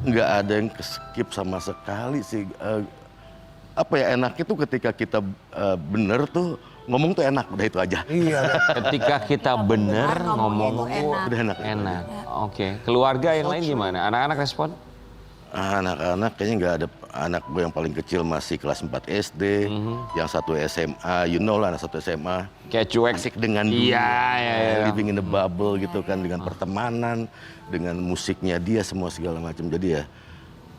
Nggak ada yang keskip sama sekali sih. Apa ya, enaknya tuh ketika kita bener tuh, ngomong tuh enak, udah itu aja. Iya. Ketika kita bener ngomong enak. Udah enak. enak. Oke. Keluarga yang lain gimana? Anak-anak respon? Anak-anak kayaknya nggak ada. Anak gue yang paling kecil masih kelas 4 SD, yang satu SMA, you know lah anak satu SMA. Kayak cuek. Asik dengan dunia, Iya. living in the bubble gitu kan, dengan pertemanan, dengan musiknya dia semua segala macam. Jadi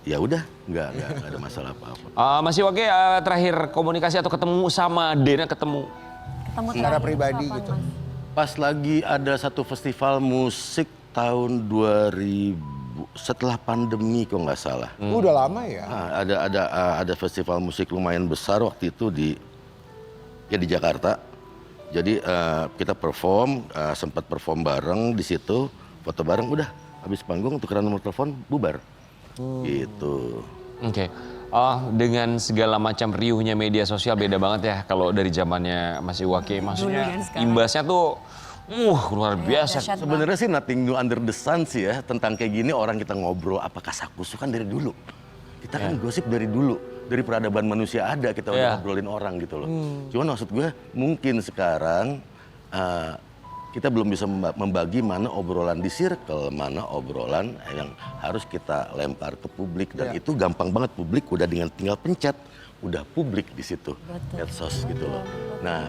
ya udah, nggak ada masalah apa-apa. Mas Iwake, terakhir komunikasi atau ketemu sama Dena Ketemu Secara terakhir pribadi kapan, gitu. Mas? Pas lagi ada satu festival musik tahun 2000 setelah pandemi kok nggak salah. Udah lama ya. Nah, ada festival musik lumayan besar waktu itu di Jakarta. Jadi kita perform, sempat perform bareng di situ, foto bareng, udah habis panggung tukeran nomor telepon, bubar. Gitu. Oke. Dengan segala macam riuhnya media sosial beda banget ya kalau dari zamannya Mas Iwake. Maksudnya dan sekarang. imbasnya tuh luar biasa. Dahsyat Sebenarnya sih nothing new under the sun sih ya, tentang kayak gini orang kita ngobrol apa kasakusu kan dari dulu. Kita kan gosip dari dulu, dari peradaban manusia ada kita udah ngobrolin orang gitu loh. Cuman maksud gue mungkin sekarang kita belum bisa membagi mana obrolan di circle, mana obrolan yang harus kita lempar ke publik, dan itu gampang banget, publik udah tinggal pencet, udah publik di situ, medsos gitu loh. Nah,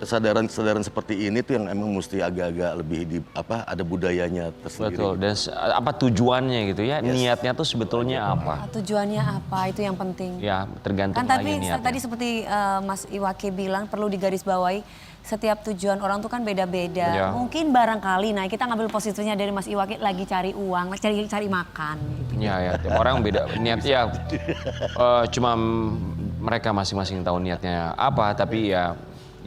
kesadaran seperti ini tuh yang emang mesti agak-agak lebih ada budayanya tersendiri. Betul. Dan apa tujuannya gitu ya? Niatnya tuh sebetulnya apa? Tujuannya apa, itu yang penting. Ya, tergantung Kan lagi niatnya. tadi seperti Mas Iwake bilang, perlu digarisbawahi, setiap tujuan orang tuh kan beda-beda. Ya. Mungkin barangkali, nah kita ngambil positifnya dari Mas Iwake lagi cari uang, cari makan. Gitu. Ya, tiap orang beda niatnya. Cuma mereka masing-masing tahu niatnya apa, tapi ya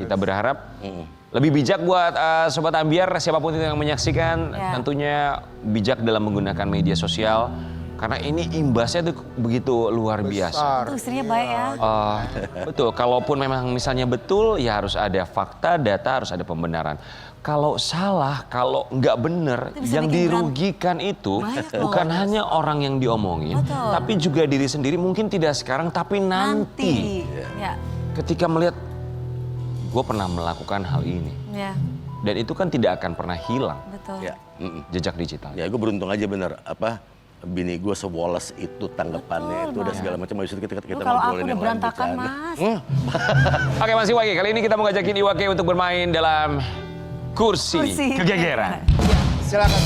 kita berharap lebih bijak buat Sobat Ambiar, siapapun itu yang menyaksikan, tentunya bijak dalam menggunakan media sosial. Karena ini imbasnya tuh begitu luar biasa. Itu istrinya baik ya. Betul, kalaupun memang misalnya betul, ya harus ada fakta, data, harus ada pembenaran. Kalau salah, kalau nggak bener, Itu bisa yang bikin dirugikan itu Banyak loh. bukan hanya orang yang diomongin, Betul. tapi juga diri sendiri. Mungkin tidak sekarang, tapi nanti. Ya. Ketika melihat, gue pernah melakukan hal ini. Ya, Dan itu kan tidak akan pernah hilang, betul. Ya, jejak digital. ya gue beruntung aja bener, bini gue sewoles itu tanggapannya, Betul, itu dan Mas. segala macam. Maksudnya kita Lu kalau aku ngobrolin udah yang lain berantakan, bercanda. Mas. Oke Mas Iwake, kali ini kita mau ngajakin Iwake untuk bermain dalam kursi Kursi. kegegeran. Silakan.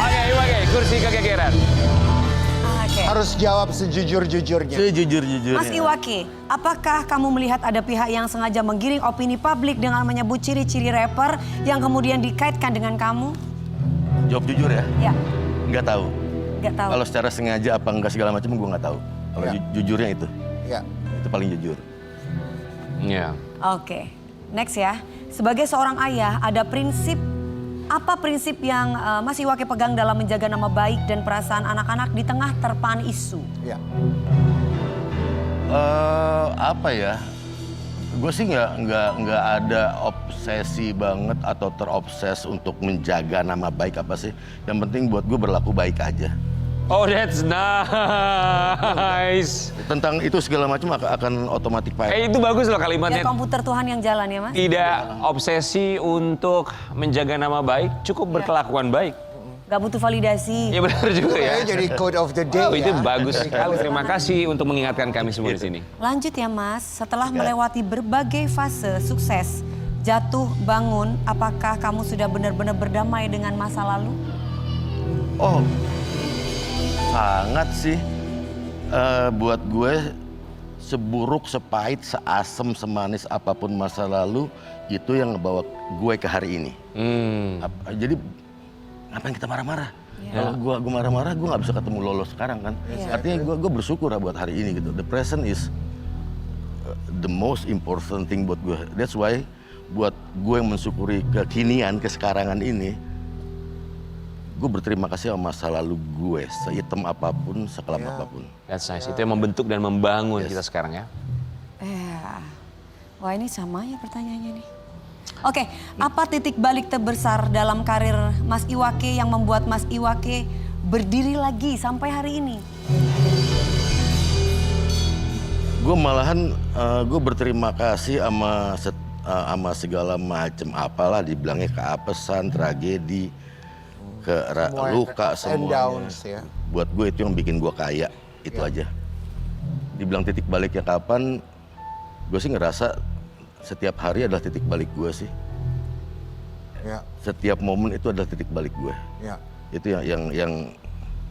Oke Iwake, kursi kegegeran. Oke. Harus jawab sejujur-jujurnya. Sejujur-jujurnya. Mas Iwake, apakah kamu melihat ada pihak yang sengaja menggiring opini publik dengan menyebut ciri-ciri rapper yang kemudian dikaitkan dengan kamu? Jawab jujur ya, Ya, nggak tahu. nggak tahu. Kalau secara sengaja apa enggak segala macam gue nggak tahu. Kalau Ya. jujurnya itu Ya. paling jujur. Iya. Oke, next ya. Sebagai seorang ayah, apa prinsip yang Mas Iwake pegang dalam menjaga nama baik dan perasaan anak-anak di tengah terpaan isu? Ya. Apa ya? Gue sih nggak ada obsesi banget atau terobses untuk menjaga nama baik apa sih. Yang penting buat gue berlaku baik aja. Oh, that's nice. Tentang itu segala macam akan otomatis baik. Itu bagus loh Biar kalimatnya. komputer Tuhan yang jalan ya Mas. Tidak obsesi untuk menjaga nama baik, cukup berkelakuan baik. Gak butuh validasi. Ya benar juga ya. Oke, jadi quote of the day Oh, itu ya. bagus sekali. Terima kasih untuk mengingatkan kami semua di sini. Lanjut ya Mas, setelah melewati berbagai fase sukses, jatuh, bangun, apakah kamu sudah benar-benar berdamai dengan masa lalu? Oh, sangat sih. Buat gue seburuk, sepahit, seasem, semanis apapun masa lalu itu yang ngebawa gue ke hari ini. Jadi ngapain kita marah-marah? Kalau gue marah-marah, gue nggak bisa ketemu Lolo sekarang kan. Artinya gue bersyukur lah buat hari ini gitu. The present is the most important thing buat gue. That's why buat gue yang mensyukuri kekinian, kesekarangan ini, gue berterima kasih sama masa lalu gue, sehitam apapun, sekelam apapun. That's nice. Itu yang membentuk dan membangun kita sekarang ya. Wah ini sama ya pertanyaannya nih. Oke, apa titik balik terbesar dalam karir Mas Iwake yang membuat Mas Iwake berdiri lagi sampai hari ini? Gue malahan gue berterima kasih sama segala macam apalah dibilangnya keapesan, tragedi, luka ups and semuanya. downs ya. Buat gue itu yang bikin gue kaya, itu aja. Dibilang titik baliknya kapan, gue sih ngerasa setiap hari adalah titik balik gue sih. Ya, Setiap momen itu adalah titik balik gue. ya. Itu yang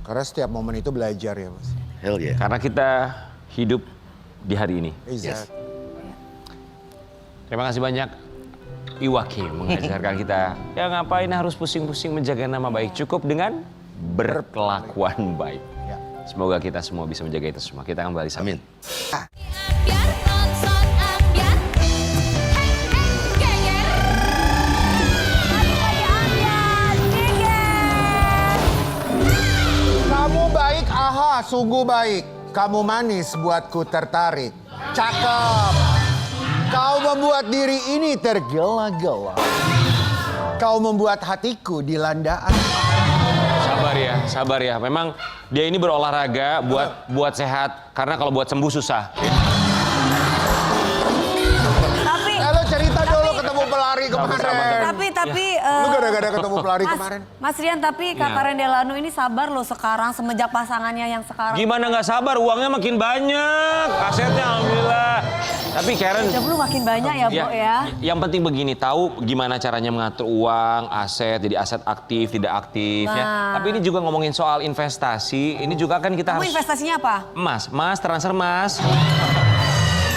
Karena setiap momen itu belajar ya Mas. hell ya. Karena kita hidup di hari ini. Exact. Terima kasih banyak Iwake mengajarkan kita. Ya ngapain harus pusing-pusing menjaga nama baik. Cukup dengan berkelakuan baik. Ya. Semoga kita semua bisa menjaga itu semua. Kita akan kembali sama. Amin. Ambiar nonton ambiar. Hey hey geger. Lagi ambiar geger. Kamu baik, aha, sungguh baik. Kamu manis, buatku tertarik. Cakep. Kau membuat diri ini tergela-gela. Kau membuat hatiku dilandaan. Sabar ya. Memang dia ini berolahraga buat sehat. Karena kalau buat sembuh susah. Tapi, Lo cerita dulu ketemu pelari kemarin. tapi, Lu gara-gara ketemu pelari kemarin. Mas Rian, tapi Kak Karen Delano ini sabar loh sekarang semenjak pasangannya yang sekarang. Gimana nggak sabar? Uangnya makin banyak. Asetnya alhamdulillah. Tapi Karen, Hidup lu makin banyak ya, Bu ya. Yang penting begini, tahu gimana caranya mengatur uang, aset, jadi aset aktif, tidak aktif ya. Nah. Tapi ini juga ngomongin soal investasi, ini juga kan kita Kamu harus investasinya apa? Mas, transfer Mas.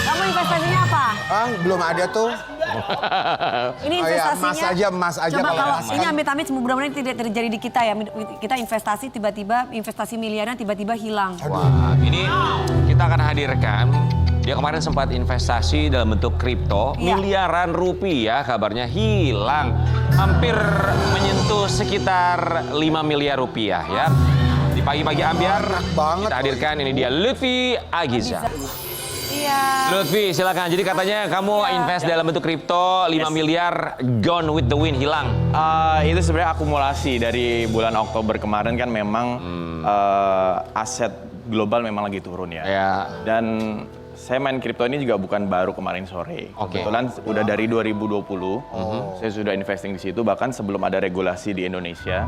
Kamu investasinya apa? Belum ada tuh. Ini Oh ya, investasinya. emas aja Coba kalau kalau emas ini kan. amit-amit mudah-mudahan tidak terjadi di kita ya. Kita investasi tiba-tiba investasi miliaran tiba-tiba hilang. Wah, ini kita akan hadirkan. Dia kemarin sempat investasi dalam bentuk kripto, Iya. miliaran rupiah kabarnya hilang. Hampir menyentuh sekitar 5 miliar rupiah ya. Di pagi-pagi ambiar, banget kita hadirkan ini dia Lutfi Agiza. Iya. Lutfi silakan, jadi katanya kamu invest dalam bentuk kripto 5 miliar gone with the wind, hilang. Itu sebenarnya akumulasi dari bulan Oktober kemarin kan memang aset global memang lagi turun ya. Ya. Dan saya main kripto ini juga bukan baru kemarin sore. Oke. Kebetulan udah dari 2020, saya sudah investing di situ bahkan sebelum ada regulasi di Indonesia.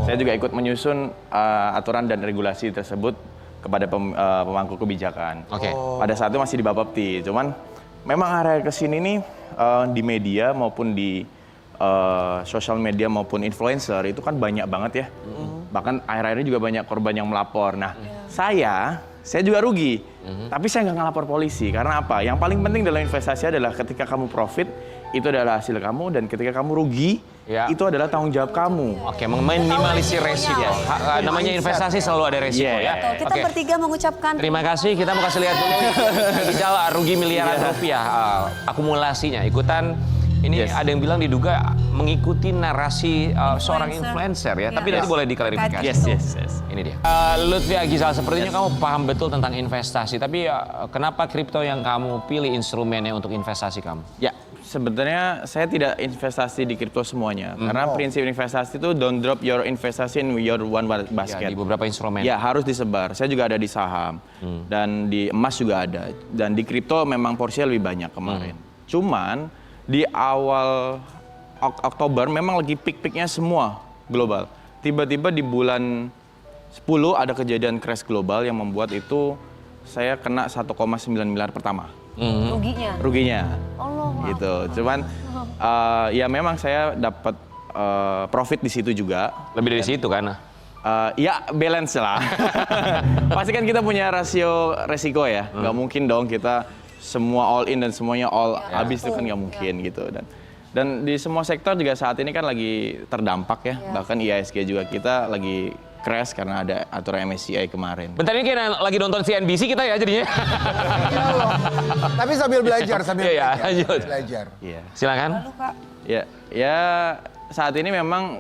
Saya juga ikut menyusun aturan dan regulasi tersebut kepada pemangku kebijakan. Oke. Pada saat itu masih di Bapepti, cuman memang area kesini nih di media maupun di sosial media maupun influencer itu kan banyak banget ya. Bahkan akhir-akhir ini juga banyak korban yang melapor. Nah, saya juga rugi, tapi saya nggak ngelapor polisi. Karena apa? Yang paling penting dalam investasi adalah ketika kamu profit, itu adalah hasil kamu. Dan ketika kamu rugi, Ya. itu adalah tanggung jawab kamu. Oke, meminimalisir resiko. Namanya investasi selalu ada resiko Iya. ya. Kita Oke. bertiga mengucapkan Terima kasih, kita mau kasih lihat dulu gejala rugi miliaran rupiah akumulasinya. Ikutan ini ada yang bilang diduga mengikuti narasi seorang influencer ya, tapi nanti boleh diklarifikasi. Yes. Ini dia. Lutfi Agizal, sepertinya kamu paham betul tentang investasi, tapi kenapa kripto yang kamu pilih instrumennya untuk investasi kamu? Ya, Sebenarnya saya tidak investasi di kripto semuanya. Karena prinsip investasi itu don't drop your investasi in your one Ya, basket. di beberapa instrumen. Ya harus disebar. Saya juga ada di saham dan di emas juga ada. Dan di kripto memang porsinya lebih banyak kemarin. Cuman di awal Oktober memang lagi peak-peaknya semua global. Tiba-tiba di bulan 10 ada kejadian crash global yang membuat itu saya kena 1,9 miliar pertama. Ruginya. Allah. Gitu. Cuman ya memang saya dapat profit di situ juga. Lebih dari situ kan? Ya balance lah. Pasti kan kita punya rasio resiko ya. Nggak mungkin dong kita semua all in dan semuanya all habis itu kan nggak mungkin gitu. Dan di semua sektor juga saat ini kan lagi terdampak ya. Bahkan IISG juga kita lagi crash karena ada aturan MSCI kemarin. Bentar ini kayak lagi nonton CNBC kita ya jadinya. Tapi sambil belajar, Iya, lanjut. belajar. Iya. Silakan. Ya saat ini memang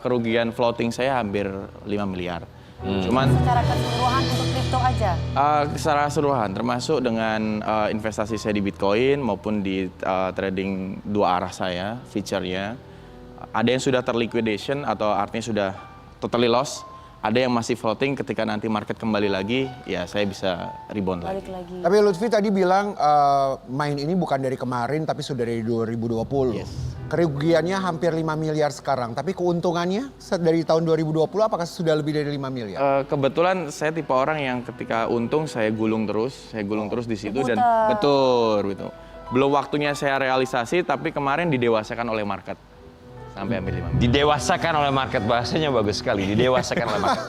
kerugian floating saya hampir 5 miliar. Cuman Secara keseluruhan untuk kripto aja. secara keseluruhan termasuk dengan investasi saya di Bitcoin maupun di trading dua arah saya, feature-nya. Ada yang sudah terliquidation atau artinya sudah totally loss. Ada yang masih floating ketika nanti market kembali lagi, ya saya bisa rebound lagi. Balik lagi. Tapi Lutfi tadi bilang main ini bukan dari kemarin tapi sudah dari 2020. Yes. Kerugiannya hampir 5 miliar sekarang, tapi keuntungannya dari tahun 2020 apakah sudah lebih dari 5 miliar? Kebetulan saya tipe orang yang ketika untung saya gulung terus di situ dan Diputer. betul gitu. Belum waktunya saya realisasi tapi kemarin didewasakan oleh market. Sampai ambil 5 miliar. Didewasakan oleh market, bahasanya bagus sekali. Didewasakan oleh market.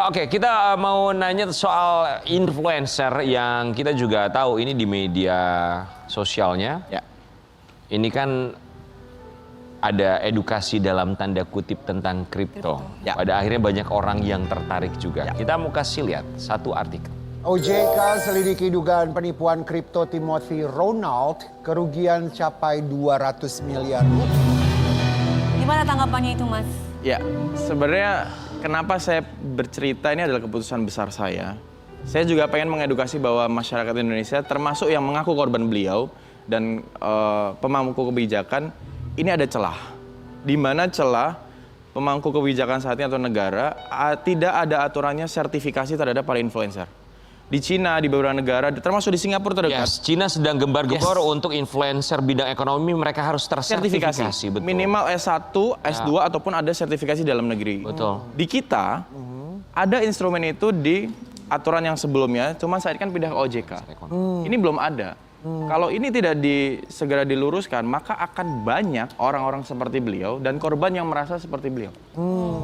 Oke, kita mau nanya soal influencer yang kita juga tahu ini di media sosialnya. Ya. Ini kan ada edukasi dalam tanda kutip tentang kripto. Ya. Pada akhirnya banyak orang yang tertarik juga. Kita mau kasih lihat satu artikel. OJK selidiki dugaan penipuan kripto Timothy Ronald, kerugian capai 200 miliar rupiah. Gimana tanggapannya itu, Mas? Ya, sebenarnya kenapa saya bercerita ini adalah keputusan besar saya. Saya juga pengen mengedukasi bahwa masyarakat Indonesia termasuk yang mengaku korban beliau dan pemangku kebijakan ini ada celah. Di mana celah pemangku kebijakan saat ini atau negara tidak ada aturannya sertifikasi terhadap para influencer. Di Cina, di beberapa negara, termasuk di Singapura terdekat. Yes, Cina sedang gembar-gembor untuk influencer bidang ekonomi, mereka harus tersertifikasi. Betul. Minimal S1, S2 ataupun ada sertifikasi dalam negeri. Betul. Di kita ada instrumen itu di aturan yang sebelumnya, cuma saat ini kan pindah ke OJK. Ini belum ada. Kalau ini tidak segera diluruskan, maka akan banyak orang-orang seperti beliau dan korban yang merasa seperti beliau.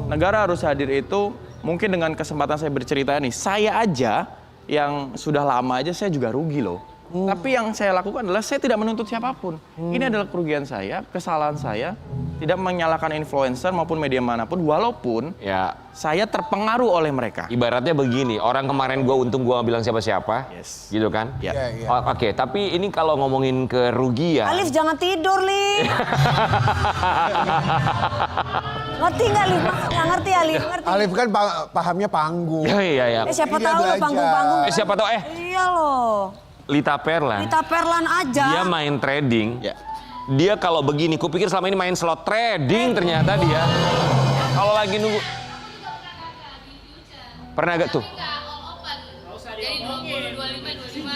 Negara harus hadir itu, mungkin dengan kesempatan saya bercerita nih, saya aja yang sudah lama aja saya juga rugi loh. Tapi yang saya lakukan adalah saya tidak menuntut siapapun. Ini adalah kerugian saya, kesalahan saya, tidak menyalahkan influencer maupun media manapun, walaupun Ya, saya terpengaruh oleh mereka. ibaratnya begini, orang kemarin gua untung gua nggak bilang siapa-siapa, Yes. gitu kan? Ya. Iya. Oke, tapi ini kalau ngomongin kerugian, Alif jangan tidur, Lif. Ngerti nggak, Lif? Nggak ngerti, Alif. Ngerti. Alif kan pahamnya panggung. ya. Siapa Dia tahu lo belajar. panggung-panggung. Siapa tahu Iya loh. Lita Perlan, Kita perlan aja. dia main trading. Ya. Dia kalau begini, kupikir selama ini main slot trading, ternyata dia kalau lagi nunggu. Pernah gak tuh?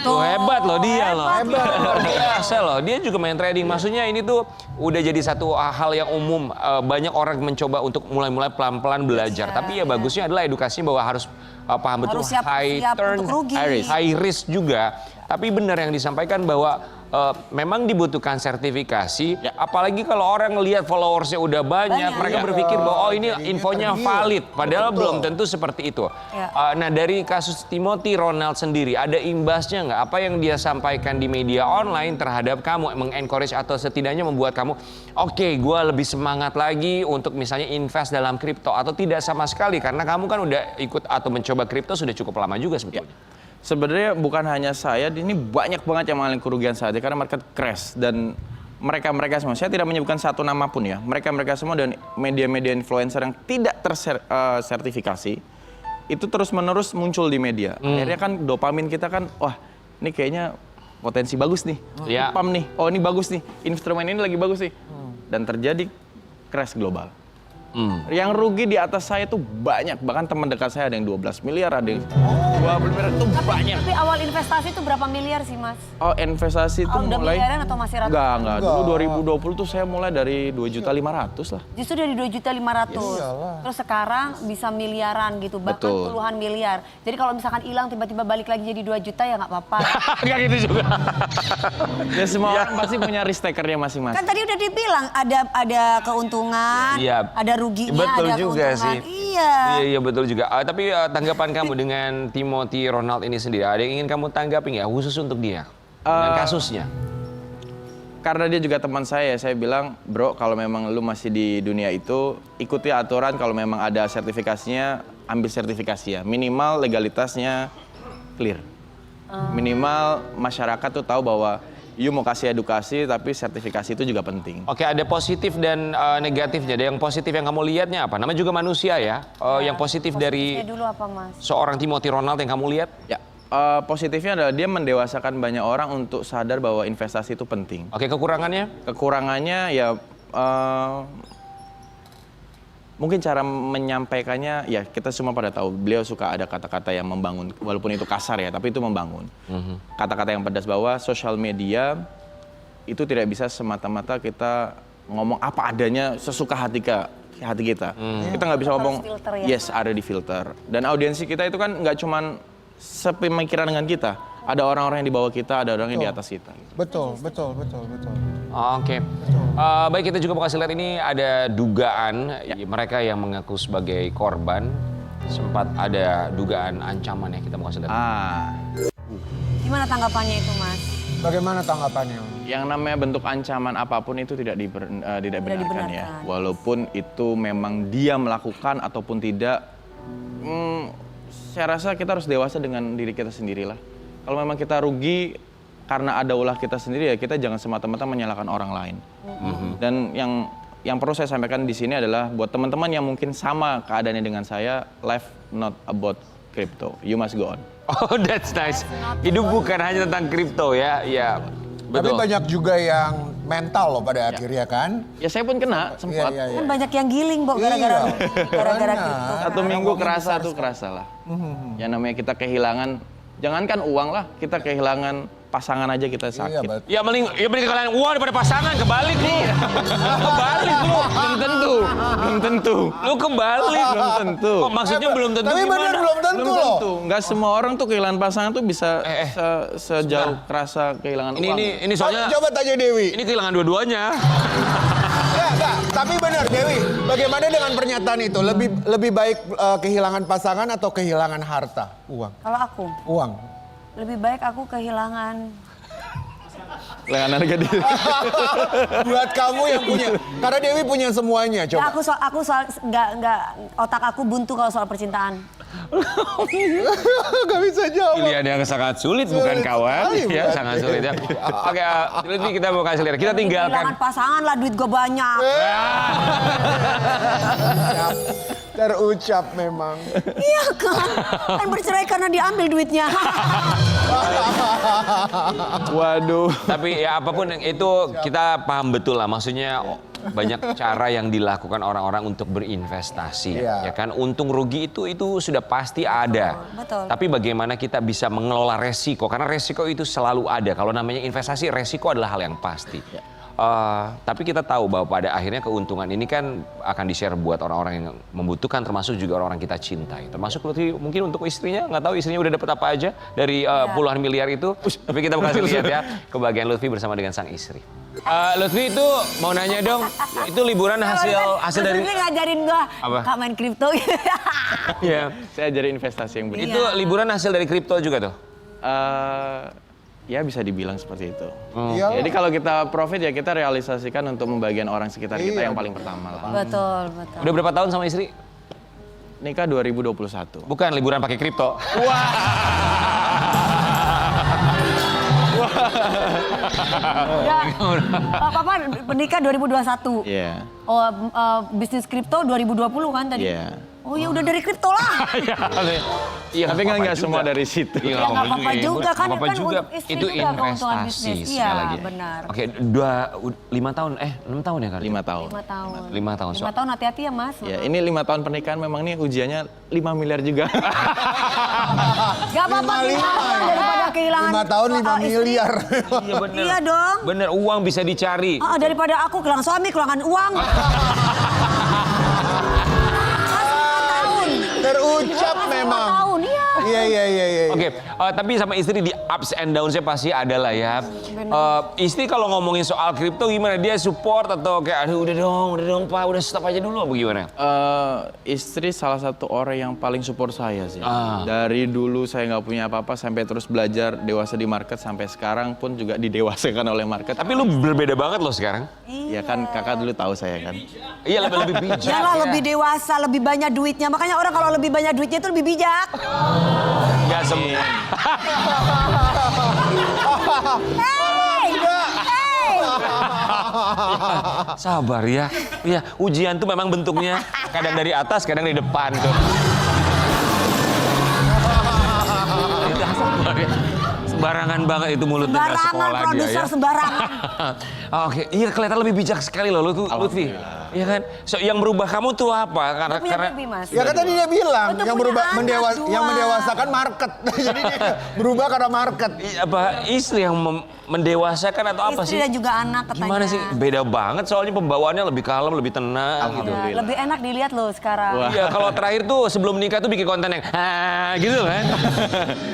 Tuh hebat loh dia loh. Hebat. Luar biasa loh. Dia juga main trading. Maksudnya ini tuh udah jadi satu hal yang umum. Banyak orang mencoba untuk mulai-mulai pelan-pelan belajar. Tapi ya bagusnya adalah edukasinya bahwa harus paham betul Harus siap high turn, untuk rugi. high risk juga. Tapi benar yang disampaikan bahwa memang dibutuhkan sertifikasi. Ya. Apalagi kalau orang ngelihat followersnya udah banyak, mereka Ya. berpikir bahwa oh ini Jadinya infonya tergiur. valid. Padahal Betul. belum tentu seperti itu. Ya. Nah dari kasus Timothy Ronald sendiri, ada imbasnya nggak? Apa yang dia sampaikan di media online terhadap kamu, mengencourage atau setidaknya membuat kamu, oke, gue lebih semangat lagi untuk misalnya invest dalam kripto atau tidak sama sekali? Karena kamu kan udah ikut atau mencoba kripto sudah cukup lama juga sebetulnya. Sebenarnya bukan hanya saya, ini banyak banget yang mengalami kerugian saat ini karena market crash dan mereka semua. Saya tidak menyebutkan satu nama pun ya. Mereka semua dan media-media influencer yang tidak tersertifikasi itu terus-menerus muncul di media. Akhirnya kan dopamin kita kan, wah ini kayaknya potensi bagus nih, Iya. pump nih, oh ini bagus nih, instrumen ini lagi bagus nih. Dan terjadi crash global. Yang rugi di atas saya tuh banyak, bahkan teman dekat saya ada yang 12 miliar, ada yang 20 miliar, itu banyak. Tapi awal investasi itu berapa miliar sih Mas? Oh investasi itu Udah mulai... miliaran atau masih ratusan? Enggak. Dulu 2020 tuh saya mulai dari 2.500.000 lah. Justru dari 2.500.000. Terus sekarang bisa miliaran gitu, bahkan Betul. puluhan miliar. Jadi kalau misalkan hilang tiba-tiba balik lagi jadi 2 juta ya nggak apa-apa. Enggak gitu juga. Ya semua orang pasti punya risk takernya masing-masing. Kan tadi udah dibilang ada keuntungan, Iya. ada ruginya, Betul ada juga keuntungan. sih. Iya. Iya betul juga. Tapi tanggapan kamu dengan Timothy Ronald ini sendiri, ada yang ingin kamu tanggapi nggak khusus untuk dia dengan kasusnya? Karena dia juga teman saya bilang, bro kalau memang lu masih di dunia itu, ikuti aturan, kalau memang ada sertifikasinya, ambil sertifikasinya. Minimal legalitasnya clear. Minimal masyarakat tuh tahu bahwa you mau kasih edukasi, tapi sertifikasi itu juga penting. Oke, ada positif dan negatifnya. Ada yang positif yang kamu lihatnya apa? Namanya juga manusia ya. Yang positif dari Positifnya dulu apa Mas? seorang Timothy Ronald yang kamu lihat? Ya, positifnya adalah dia mendewasakan banyak orang untuk sadar bahwa investasi itu penting. Oke, kekurangannya? Kekurangannya ya mungkin cara menyampaikannya ya kita semua pada tahu beliau suka ada kata-kata yang membangun walaupun itu kasar ya tapi itu membangun. Kata-kata yang pedas bahwa sosial media itu tidak bisa semata-mata kita ngomong apa adanya sesuka hati kita. Kita nggak bisa ngomong Harus filter ya. yes ada di filter. Dan audiensi kita itu kan nggak cuman sepemikiran dengan kita. Ada orang-orang yang di bawah kita, ada orang yang di atas kita. Betul. Oke. Baik, kita juga mau kasih lihat ini ada dugaan mereka yang mengaku sebagai korban. Sempat ada dugaan ancaman ya, kita mau kasih lihat. Gimana tanggapannya itu Mas? Bagaimana tanggapannya? Yang namanya bentuk ancaman apapun itu tidak dibenarkan ya. dibenarkan. Walaupun itu memang dia melakukan ataupun tidak, saya rasa kita harus dewasa dengan diri kita sendirilah. Kalau memang kita rugi karena ada ulah kita sendiri ya kita jangan semata-mata menyalahkan orang lain. Dan yang perlu saya sampaikan di sini adalah buat teman-teman yang mungkin sama keadaannya dengan saya, life not about crypto, you must go on. Oh, that's nice. Hidup bukan hanya tentang kripto ya. Iya. Tapi Betul. banyak juga yang mental loh pada akhirnya kan. Ya saya pun kena sempat. Iya. Kan banyak yang giling Bo gara-gara Benar. kripto. Satu minggu kerasa lah. Yang namanya kita kehilangan, jangankan uang lah, kita kehilangan pasangan aja kita Iya, sakit. betul. Ya mending kalian uang daripada pasangan, kebalik lu. Kebalik lu. Belum tentu. Lu kebalik. Belum tentu. Oh, maksudnya belum tentu Tapi benar gimana? belum tentu loh. Nggak semua orang tuh kehilangan pasangan tuh bisa sejauh kerasa kehilangan uang. Ini soalnya Coba tanya Dewi. ini kehilangan dua-duanya. Enggak. Tapi benar Dewi, bagaimana dengan pernyataan itu? Lebih baik kehilangan pasangan atau kehilangan harta? Uang. Kalau aku Uang. lebih baik aku kehilangan. Kehilangan harga diri. Buat kamu yang punya, karena Dewi punya semuanya. Nggak, Coba. aku soal nggak otak aku buntu kalau soal percintaan. Gak bisa jawab. Pilihan yang sangat sulit bukan Sulit kawan? sekali, Ya, Bang. sangat sulit ya. Oke, Lutfi kita mau kasih lihat. Kita tinggalkan. Kehilangan pasangan lah, duit gue banyak. Terucap memang. Iya kan? Kan bercerai karena diambil duitnya. Waduh. Tapi ya apapun itu kita paham betul lah. Maksudnya banyak cara yang dilakukan orang-orang untuk berinvestasi. Iya. Ya kan, untung rugi itu sudah pasti ada. Betul. Tapi bagaimana kita bisa mengelola resiko? Karena resiko itu selalu ada. Kalau namanya investasi, resiko adalah hal yang pasti. Tapi kita tahu bahwa pada akhirnya keuntungan ini kan akan di-share buat orang-orang yang membutuhkan, termasuk juga orang-orang kita cintai. Termasuk Lutfi mungkin untuk istrinya, nggak tahu istrinya udah dapat apa aja dari puluhan miliar itu. Tapi kita mau kasih lihat ya kebahagiaan Lutfi bersama dengan sang istri. Lutfi itu mau nanya dong, itu liburan hasil dari... Lutfi ngajarin gue, Apa? Kak main kripto. Ya, Saya ajarin investasi yang benar. itu liburan hasil dari kripto juga tuh. Ya bisa dibilang seperti itu. Iya. Jadi kalau kita profit ya kita realisasikan untuk membagian orang sekitar kita yang paling pertama lah. Betul. Udah berapa tahun sama istri? Nikah 2021. Bukan liburan pakai kripto. Udah, Papa menikah 2021. Iya. bisnis kripto 2020 kan tadi? Iya. Oh ya udah dari kripto lah. Iya, Tapi kan nggak semua dari situ. Iya, Ya nggak apa-apa juga kan, nggak apa-apa kan juga. untuk istri Itu juga keuntungan investasi bisnis. sekali Iya lagi. benar. Oke, 6 tahun, 6 tahun ya kali? 5 tahun. 5 tahun. 5 tahun. 5 tahun hati-hati ya Mas. Ya, ini 5 tahun pernikahan memang nih ujiannya 5 miliar juga. Gak apa-apa kehilangan daripada kehilangan 5 tahun 5 istri. miliar. Iya bener. Iya dong. Bener, uang bisa dicari. Daripada aku kehilangan suami, kehilangan uang. Terucap 5 memang. tahun, iya. Iya. Oke, tapi sama istri di ups and downs-nya pasti ada lah ya. Istri kalau ngomongin soal kripto gimana? Dia support atau kayak aduh udah dong Pak, udah stop aja dulu apa gimana? Istri salah satu orang yang paling support saya sih. Ah. Dari dulu saya nggak punya apa-apa sampai terus belajar dewasa di market sampai sekarang pun juga didewasakan oleh market. Tapi lu berbeda banget loh sekarang. Ya kan kakak dulu tahu saya kan. Iya lebih bijak. Iyalah ya. lebih dewasa, lebih banyak duitnya. Makanya orang kalau lebih banyak duitnya itu lebih bijak. Nggak semua. Sabar ya. Iya, ujian tuh memang bentuknya kadang dari atas, kadang dari depan tuh. Itu sabar ya. Sembarangan banget itu mulutnya nggak Sembarangan, sekolah dia produser ya. sembarangan. Oke, iya kelihatan lebih bijak sekali loh Lutfi. Iya kan? So, yang berubah kamu tuh apa? Punya mimpi, Mas. Ya kan tadi dia bilang Untuk yang punya berubah anak dua. yang mendewasakan market. Jadi dia berubah karena market. apa istri yang mendewasakan atau apa Istri sih? dan juga anak katanya. Gimana sih? Beda banget soalnya pembawaannya lebih kalem, lebih tenang gitu. Ya, lebih enak dilihat loh sekarang. Iya, kalau terakhir tuh sebelum nikah tuh bikin konten yang gitu kan.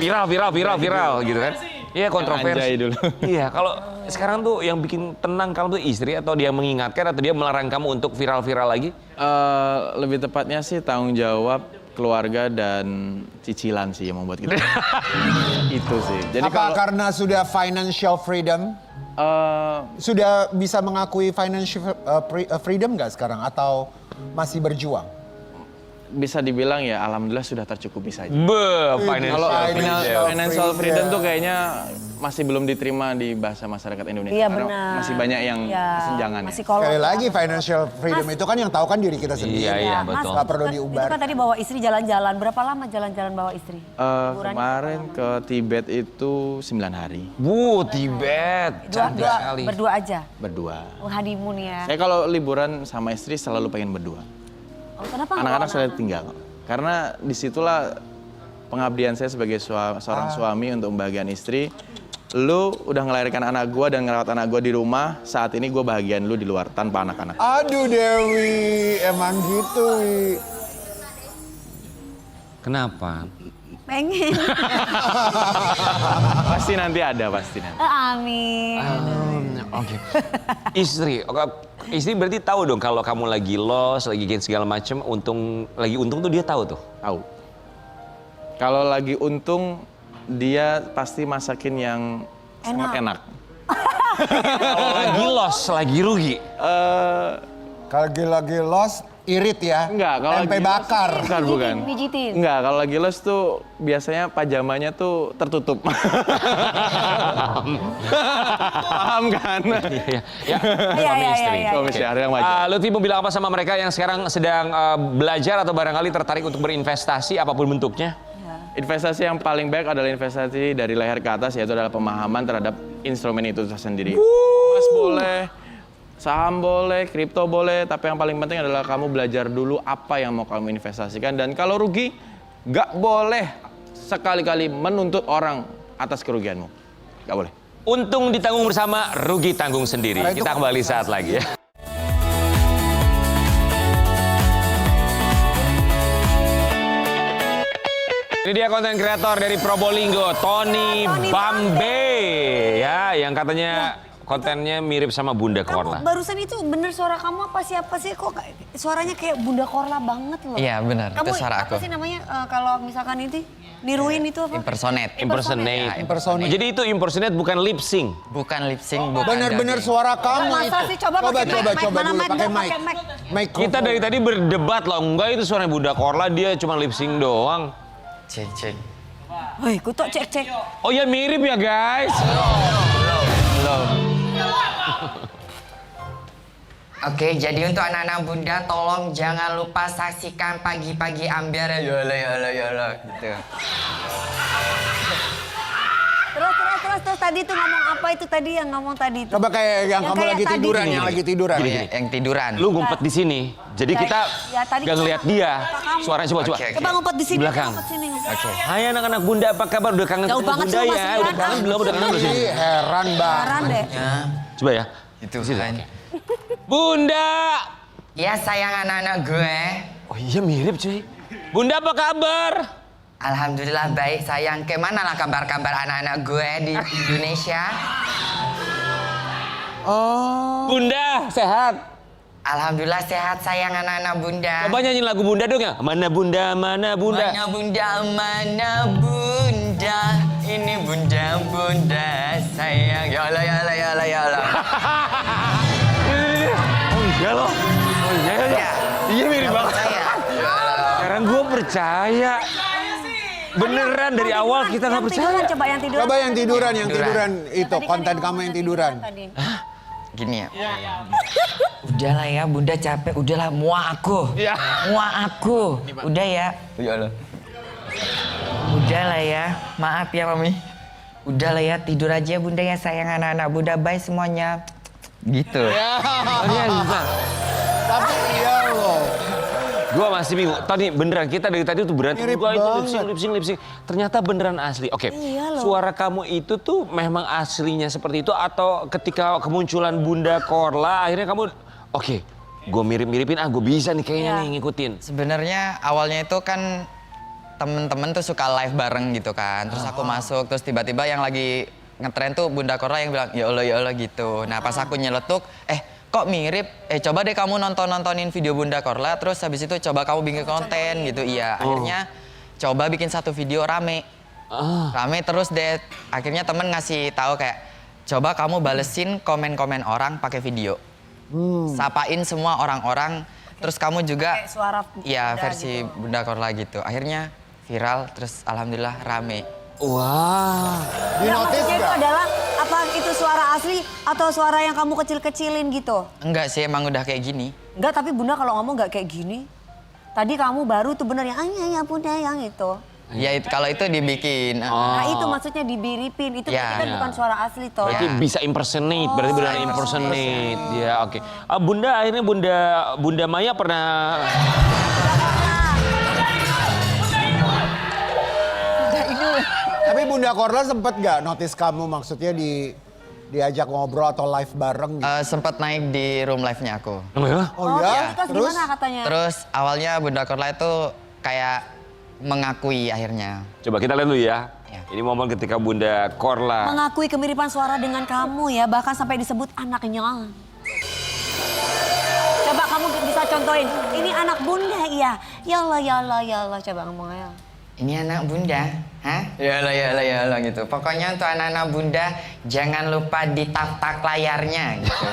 viral gitu kan. Iya, kontroversi. Anjay dulu. Iya, kalau sekarang tuh yang bikin tenang kamu tuh istri atau dia mengingatkan atau dia melarang kamu untuk viral-viral lagi? Lebih tepatnya sih tanggung jawab keluarga dan cicilan sih yang membuat kita. Itu sih. Jadi Apa kalau karena sudah financial freedom? Sudah bisa mengakui financial freedom nggak sekarang atau masih berjuang? bisa dibilang ya alhamdulillah sudah tercukupi saja. Financial freedom. Financial freedom tuh kayaknya masih belum diterima di bahasa masyarakat Indonesia. Iya Karena benar. masih banyak yang Ya, kesenjangan ya. masih kolot. Sekali lagi financial freedom itu kan yang tahu kan diri kita sendiri. Iya, Mas, betul. Nggak perlu itu diubar. kan tadi bawa istri jalan-jalan. Berapa lama jalan-jalan bawa istri? Kemarin ke Tibet itu 9 hari Tibet. Cantik sekali. Berdua aja. berdua. Oh, honeymoon ya. Saya kalau liburan sama istri selalu pengen berdua. Oh, kenapa nggak Anak-anak bawa selalu tinggal. Karena disitulah pengabdian saya sebagai seorang suami untuk membahagiakan istri. Lu udah ngelahirkan anak gua dan ngerawat anak gua di rumah. Saat ini gua bahagian lu di luar tanpa anak-anak. Aduh Dewi, emang gitu Wi. Kenapa? Pengen. Pasti nanti ada, pasti nanti. Amin. Oke. Istri berarti tahu dong kalau kamu lagi loss, lagi gain segala macam, lagi untung tuh dia tahu tuh. Tahu. Kalau lagi untung, dia pasti masakin yang sangat enak. Kalau lagi loss, lagi rugi. Kalau lagi lost, irit ya. Enggak, kalau tempe lagi bakar. Bukan. Pijitin. Enggak, kalau lagi los tuh biasanya pajamanya tuh tertutup. Paham kan? Iya, Iya, suami iya, istri. iya, iya. Suami istri, ada yang wajar. Lutfi mau bilang apa sama mereka yang sekarang sedang belajar atau barangkali tertarik untuk berinvestasi apapun bentuknya? Investasi yang paling baik adalah investasi dari leher ke atas, yaitu adalah pemahaman terhadap instrumen itu sendiri. Emas boleh, saham boleh, kripto boleh, tapi yang paling penting adalah kamu belajar dulu apa yang mau kamu investasikan. Dan kalau rugi, nggak boleh sekali-kali menuntut orang atas kerugianmu. Nggak boleh. Untung ditanggung bersama, rugi tanggung sendiri. Karena itu Kita kembali saat lagi ya. Ini dia konten kreator dari Probolinggo, Tony Bambe. Ya, yang katanya kontennya mirip sama Bunda Korla. Kamu barusan itu bener suara kamu apa siapa sih? Kok suaranya kayak Bunda Korla banget loh. Iya benar, Kamu itu suara apa aku. sih namanya kalau misalkan itu niruin itu apa? Impersonate. Impersonate. Jadi itu impersonate bukan lip sync. Bukan lip sync, bukan Bener-bener dubbing. suara kamu Masa itu. sih? Coba pakai mic. Coba Mana dulu mic pakai dong, mic. pakai mic. Mikrofon. Kita dari tadi berdebat loh, enggak itu suara Bunda Korla, dia cuma lip sync doang. Cek. Woi, kutok cek. Oh ya mirip ya guys. Oke, jadi untuk anak-anak bunda tolong jangan lupa saksikan pagi-pagi ambiar ya Allah gitu. Terus tadi tuh ngomong apa itu tadi yang ngomong tadi itu? Coba kayak yang kamu kayak lagi tadi. tiduran, yang lagi tiduran. Oh, iya, yang tiduran. Lu ngumpet di sini. Jadi kita ya, tadi gak ngeliat kita- dia. kamu. Suaranya coba. Oke. Coba ngumpet di sini. Di belakang. Ngumpet sini. Oke. Hai anak-anak bunda, apa kabar? Udah kangen Jauh ketemu banget bunda sih, Mas ya? Rian. Udah kangen belum? Udah kangen belum sih? Ih, heran banget. Heran deh. Ya, Coba ya. itu Situ, kan. oke. Bunda! Ya sayang anak-anak gue. Oh iya mirip cuy. Bunda apa kabar? Alhamdulillah baik sayang. Kemana lah kabar-kabar anak-anak gue di Indonesia? Oh. Bunda sehat. Alhamdulillah sehat sayang anak-anak bunda. Coba nyanyi lagu bunda dong ya. Mana bunda, mana bunda. Mana bunda, mana bunda. Ini bunda sayang. Ya Allah, ya Allah, ya Allah, ya Allah. Oh iya loh. Oh iya ya. Ya. Iya mirip banget. Saya. Sekarang gue percaya. Beneran dari awal kita nggak Yang tiduran, percaya. coba yang tiduran. Coba yang tiduran Tiduran. itu Tadi kan konten yang kamu ngomong yang tiduran. tadi. Gini ya. Udahlah ya, bunda capek. Udahlah, muak aku. Ya. Muak aku. Udah ya. Ya Allah. Udahlah ya. Maaf ya, Mami. Udahlah ya, tidur aja bunda ya sayang anak-anak bunda. Bye semuanya. Gitu. Oh iya bisa. Tapi iya loh. Gua masih bingung. Tadi beneran kita dari tadi tuh berantem. Mirip Gua itu banget. lip sync. Ternyata beneran asli. Oke. Iya loh. Suara kamu itu tuh memang aslinya seperti itu atau ketika kemunculan Bunda Korla akhirnya kamu oke, gue mirip-miripin gue bisa nih kayaknya Iya. nih ngikutin. Sebenarnya awalnya itu kan temen-temen tuh suka live bareng gitu kan. Terus aku masuk, terus tiba-tiba yang lagi ngetren tuh Bunda Korla yang bilang ya Allah gitu. Nah pas aku nyeletuk, kok mirip? Coba deh kamu nontonin video Bunda Korla, terus habis itu coba kamu bikin konten gitu. Iya, akhirnya coba bikin satu video rame. Rame terus deh. Akhirnya temen ngasih tahu kayak, coba kamu balesin komen-komen orang pakai video. Sapain semua orang-orang. Terus kamu juga, Kayak suara iya Bunda versi gitu. Bunda Korla gitu. Akhirnya viral, terus alhamdulillah rame. Wah. Di Yang notice maksudnya itu nggak? adalah apa itu suara asli atau suara yang kamu kecil-kecilin gitu? Enggak sih, emang udah kayak gini. Enggak, tapi Bunda kalau ngomong nggak kayak gini. Tadi kamu baru tuh bener yang ya Bunda yang itu. Ya itu, kalau itu dibikin. Nah itu maksudnya dibiripin, itu Ya. berarti kan bukan suara asli toh. Berarti Ya. bisa impersonate, berarti beneran impersonate. Ya oke. Bunda akhirnya Bunda Maya pernah Tapi Bunda Korla sempet nggak notice kamu maksudnya diajak ngobrol atau live bareng gitu? Sempat naik di room live-nya aku. Oh ya? Oh ya? Terus Terus? gimana katanya? Terus awalnya Bunda Korla itu kayak mengakui akhirnya. Coba kita lihat dulu ya. Ya. Ini momen ketika Bunda Korla. Mengakui kemiripan suara dengan kamu ya, bahkan sampai disebut anaknya. Coba kamu bisa contohin, ini anak Bunda iya. Ya Allah, ya Allah, ya Allah, coba ngomong aja. Ini anak bunda, hah? Ya Allah gitu. Pokoknya untuk anak-anak bunda jangan lupa ditap-tak layarnya gitu.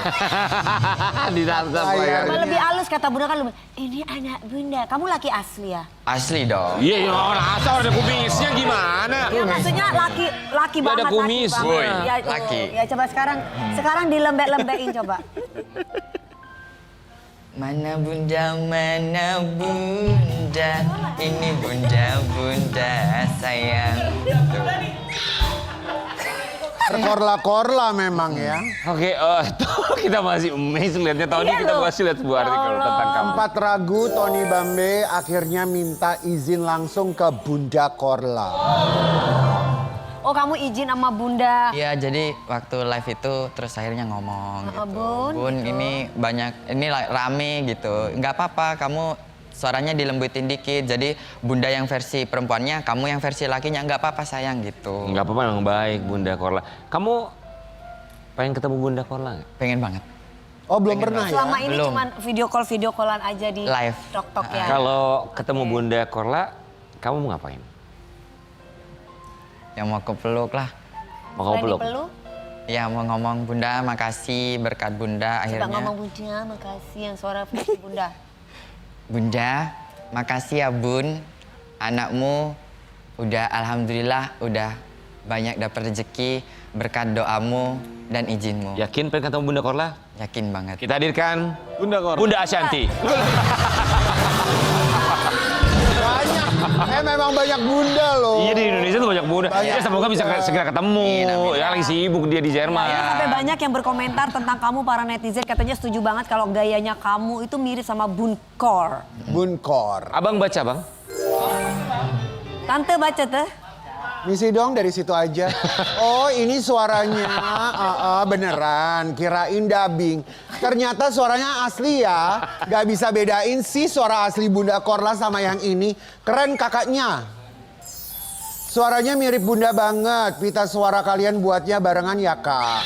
Ditantang Layar. Kalau lebih halus kata Bunda kan lebih, ini anak Bunda. Kamu laki asli ya? Asli dong. Iya, ya rasa ada kumisnya gimana? Ya maksudnya laki Nggak banget. ada kumis. Laki Woi, banget. Ya, laki. Ya coba sekarang dilembek-lembekin coba. Mana bunda, ini bunda sayang. Korla-korla memang ya. Oke, kita masih amazed lihatnya. Tahun ini kita masih lihat sebuah artikel tentang kamu. Sempat ragu Tony Bambe akhirnya minta izin langsung ke Bunda Korla. Oh kamu izin sama Bunda. Iya, jadi waktu live itu terus akhirnya ngomong gitu. Bun, gitu. Ini banyak, ini rame gitu. Nggak apa-apa, kamu suaranya dilembutin dikit. Jadi bunda yang versi perempuannya, kamu yang versi lakinya. Nggak apa-apa sayang gitu. Enggak apa-apa, memang baik Bunda Korla. Kamu pengen ketemu Bunda Korla nggak? Pengen banget. Oh belum pernah ya? Selama ini Belum. cuma video callan aja di Live. TikTok ya. Kalau ketemu Bunda Korla, kamu mau ngapain? Yang mau kepeluk lah. Mau kamu peluk? Dipeluk? Ya mau ngomong bunda makasih berkat bunda Coba akhirnya. ngomong Bunda, makasih yang suara versi Bunda. Bunda, makasih ya bun. Anakmu udah alhamdulillah udah banyak dapat rezeki. berkat doamu dan izinmu. Yakin pengen ketemu Bunda Korla? Yakin banget. Kita hadirkan Bunda Korla. Bunda Ashanti. Banyak. Memang banyak bunda loh. Iya, di Indonesia tuh banyak Bunda. Ya semoga bisa segera ketemu. Ya lagi sibuk dia di Jerman. Ya, sampai banyak yang berkomentar tentang kamu, para netizen katanya setuju banget kalau gayanya kamu itu mirip sama Bun Kor. Bunkor. Abang baca, Bang? Tante baca tuh. Misi dong dari situ aja. Oh ini suaranya, beneran. Kirain dubbing. Ternyata suaranya asli ya. Gak bisa bedain sih suara asli Bunda Korla sama yang ini. Keren kakaknya. Suaranya mirip Bunda banget. Pita suara kalian buatnya barengan ya kak.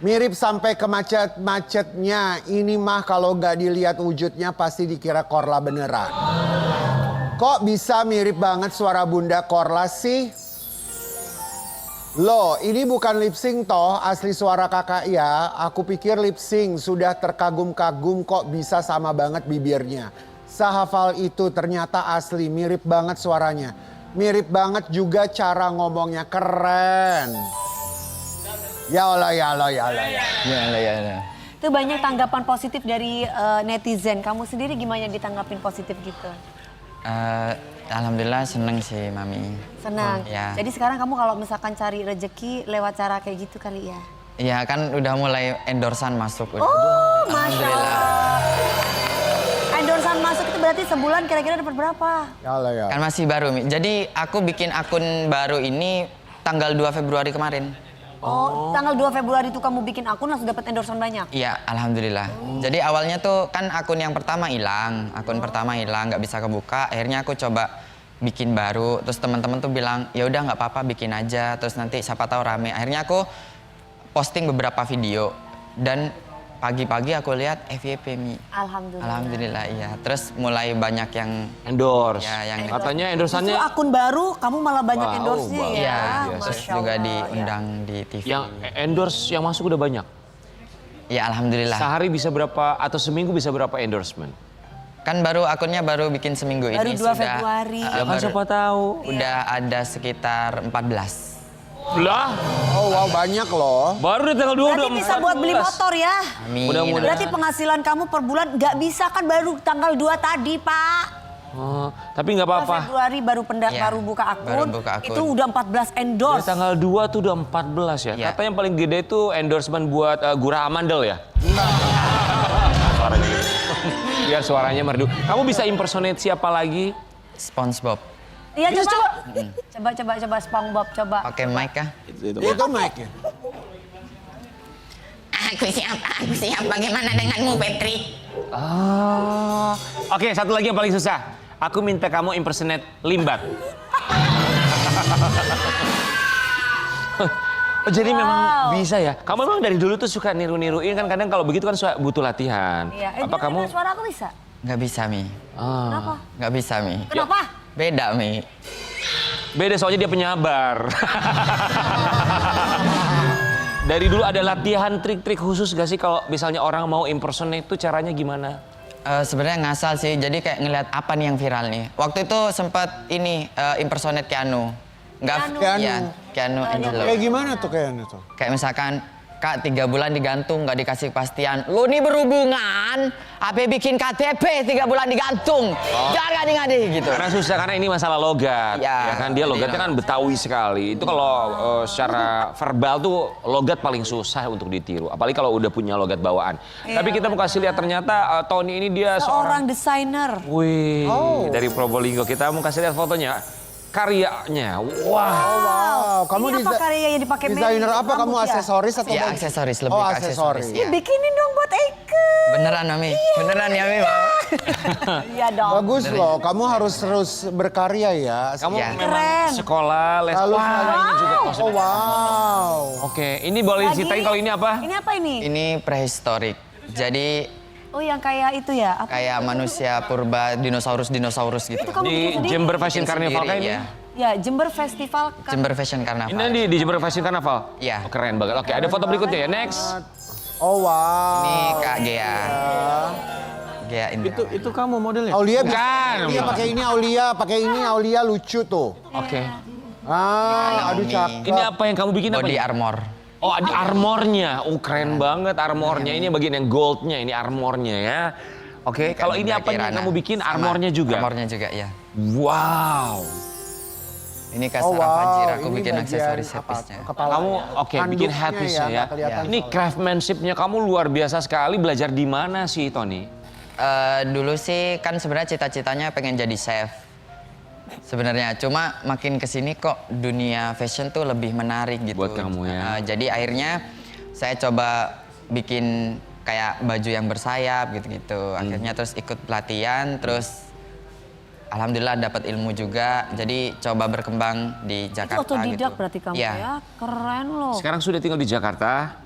Mirip sampai ke macet-macetnya. Ini mah kalau gak dilihat wujudnya pasti dikira Korla beneran. Kok bisa mirip banget suara Bunda Korla sih? Loh, ini bukan lip sync toh, asli suara kakak ya. Aku pikir lip sync, sudah terkagum-kagum kok bisa sama banget bibirnya. Sehafal itu ternyata asli, mirip banget suaranya. Mirip banget juga cara ngomongnya, keren. Ya Allah, ya Allah, ya Allah. Ya. Itu banyak tanggapan positif dari netizen. Kamu sendiri gimana ditanggapin positif gitu? Alhamdulillah seneng sih Mami. Senang. Ya. Jadi sekarang kamu kalau misalkan cari rezeki lewat cara kayak gitu kali ya? Iya kan udah mulai endorsan masuk. Oh, Masya Allah. Endorsan masuk itu berarti sebulan kira-kira dapat berapa? Ya Allah ya. Kan masih baru Mi. Jadi aku bikin akun baru ini tanggal 2 Februari kemarin. Oh, tanggal 2 Februari itu kamu bikin akun langsung dapat endorsan banyak? Iya, alhamdulillah. Jadi awalnya tuh kan akun yang pertama hilang, nggak bisa kebuka. Akhirnya aku coba bikin baru, terus teman-teman tuh bilang ya udah nggak apa-apa bikin aja, terus nanti siapa tahu rame. Akhirnya aku posting beberapa video dan pagi-pagi aku lihat FYP Mi. Alhamdulillah. Alhamdulillah iya. Terus mulai banyak yang Endorse. Ya, yang Katanya Justru endorsannya akun baru kamu malah banyak Wow, endorse-nya wow. ya. ya, terus Masya juga Allah, diundang di TV. yang endorse yang masuk udah banyak. Ya alhamdulillah. Sehari bisa berapa atau seminggu bisa berapa endorsement? Kan baru akunnya baru bikin seminggu Baru ini 2 Februari. Ya kan baru- siapa tahu. Udah ada sekitar 14. Lah, Oh wow banyak loh. baru di tanggal 2 Berarti bisa buat beli motor ya? Amin. Mudah-mudahan. Berarti penghasilan kamu per bulan nggak bisa kan baru tanggal 2 tadi Pak. Oh, tapi nggak 2 apa-apa. Februari baru Iya, baru buka akun. baru buka akun. Itu udah 14 Dari endorse. tanggal 2 tuh udah 14 ya. Iya. Kata yang paling gede itu endorsement buat Gura Amandel ya. Suaranya gitu. Biar suaranya merdu. Kamu bisa impersonate siapa lagi? SpongeBob. Iya coba. Coba SpongeBob coba. Pakai mic kah? Itu mic-nya. Aku siap. Bagaimana denganmu, Patrick? Oke, satu lagi yang paling susah. Aku minta kamu impersonate Limbat. Oh, jadi memang bisa ya. Kamu memang dari dulu tuh suka niru-niruin kan, kadang kalau begitu kan butuh latihan. Iya. Apa kamu? Suara aku bisa? Nggak bisa Mi. Ah. Nggak bisa Mi. Kenapa? Beda Mi. Beda soalnya dia penyabar. Dari dulu ada latihan trik-trik khusus gak sih kalau misalnya orang mau impersonate itu caranya gimana? Sebenarnya ngasal sih. Jadi kayak ngeliat apa nih yang viral nih. Waktu itu sempat ini impersonate Keanu. Keanu. Iya, Keanu Angelo. Kayak gimana tuh kayaknya tuh? Kayak misalkan, Kak 3 bulan digantung nggak dikasih kepastian. Lu nih berhubungan, apa bikin KTP 3 bulan digantung. Jangan ngadi-ngadi gitu. Karena susah, karena ini masalah logat. Ya, Ya kan dia logatnya kan Betawi sekali. Itu kalau secara verbal tuh logat paling susah untuk ditiru. Apalagi kalau udah punya logat bawaan. Tapi kita mau kasih lihat ternyata Tony ini dia Seorang desainer. Wih, dari Probolinggo. Kita mau kasih lihat fotonya. Karyanya, wah. Wow, kamu Ini apa karya yang dipakai desainer Mary? apa? Kamu Rambut ya? aksesoris atau Iya, baju? aksesoris, lebih Oh, ke aksesoris. aksesoris. Ih, bikinin dong buat Eike. Beneran Mami? Beneran ya Mi? Iya dong. Bagus loh, kamu harus terus berkarya ya. Kamu Ya. memang Keren. sekolah, les. Lalu Wah, ini juga kostum. Oh wow. Oke, ini boleh diceritain kalau ini apa? Ini apa ini? Ini prehistorik. Jadi Oh yang kayak itu ya? Apa? kayak manusia purba, dinosaurus gitu. Itu kamu Di bikin sendiri? Jember Fashion Bikin Carnival sendiri, kan ini? ya. Ya Jember Festival. kan- Jember Fashion Carnival. Ini di Jember Fashion Carnival? Iya. Oh, keren banget. Oke, ada foto berikutnya ya. Next. Oh wow. Ini Kak Gea. Gea Indra. Itu kamu modelnya? Aulia Bukan. Aulia pakai ini Aulia lucu tuh. Oke. Aduh cakep. Ini apa yang kamu bikin apa? Body ini? armor. Oh, ada armornya. Oh, keren banget armornya. Ini bagian yang goldnya, ini armornya ya. Oke, kalau ini apa yang kamu bikin? Sama, Armornya juga? Armornya juga, ya. Wow. Ini Kasara Fajir, aku bikin aksesoris headpiece-nya. Kamu bikin headpiece-nya ya. Ini craftsmanship-nya kamu luar biasa sekali. Belajar di mana sih, Tony? Dulu sih kan sebenarnya cita-citanya pengen jadi chef. Sebenarnya cuma makin kesini kok dunia fashion tuh lebih menarik gitu. Buat kamu ya. Jadi akhirnya saya coba bikin kayak baju yang bersayap gitu-gitu. Akhirnya terus ikut pelatihan, terus alhamdulillah dapat ilmu juga. Jadi coba berkembang di Jakarta. Itu otodidak gitu. berarti kamu Iya. ya? Keren loh. Sekarang sudah tinggal di Jakarta.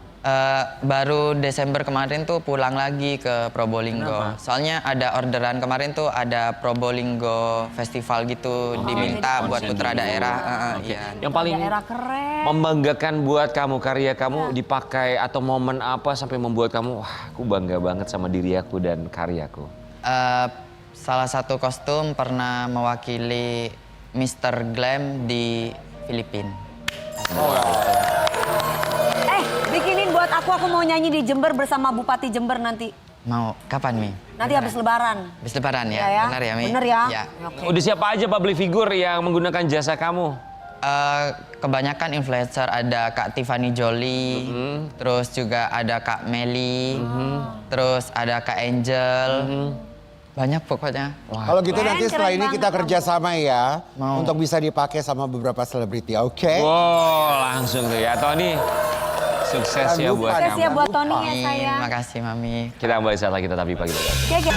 Baru Desember kemarin tuh pulang lagi ke Probolinggo. Soalnya ada orderan kemarin tuh ada Probolinggo Festival gitu diminta buat putra daerah. Iya. Yang paling Daerah keren. membanggakan buat kamu, karya kamu dipakai atau momen apa sampai membuat kamu, wah aku bangga banget sama diri aku dan karyaku. Salah satu kostum pernah mewakili Mr. Glam di Filipina. Bikinin buat aku mau nyanyi di Jember bersama Bupati Jember nanti. Mau kapan, Mi? Nanti habis Lebaran. Habis Lebaran ya? Iya ya? Benar ya, Mi? Bener ya? Ya. Oke. Udah siapa aja public figure yang menggunakan jasa kamu? Kebanyakan influencer, ada Kak Tiffany Jolie, terus juga ada Kak Meli, terus ada Kak Angel, banyak pokoknya. Wah. Kalau gitu nanti Keren, setelah keren ini kita banget kerjasama ya. Mau. Untuk bisa dipakai sama beberapa selebriti, oke? Wow, langsung tuh ya Tony. Sukses ya Jangan lupa, buat Sukses kamu. ya buat Tony ya Amin, sayang. makasih Mami. Kita kembali saat lagi tetap di Pagi Berkat. Oke.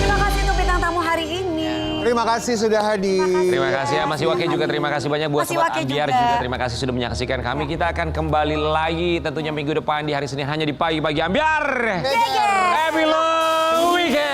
Terima kasih untuk bintang tamu hari ini. Terima kasih sudah hadir. Terima kasih ya Mas Iwake juga, terima kasih banyak buat Mas Sobat Iwake Ambiar juga. juga. Terima kasih sudah menyaksikan kami. Kita akan kembali lagi tentunya minggu depan di hari Senin hanya di Pagi-Pagi Ambiar. Happy long weekend.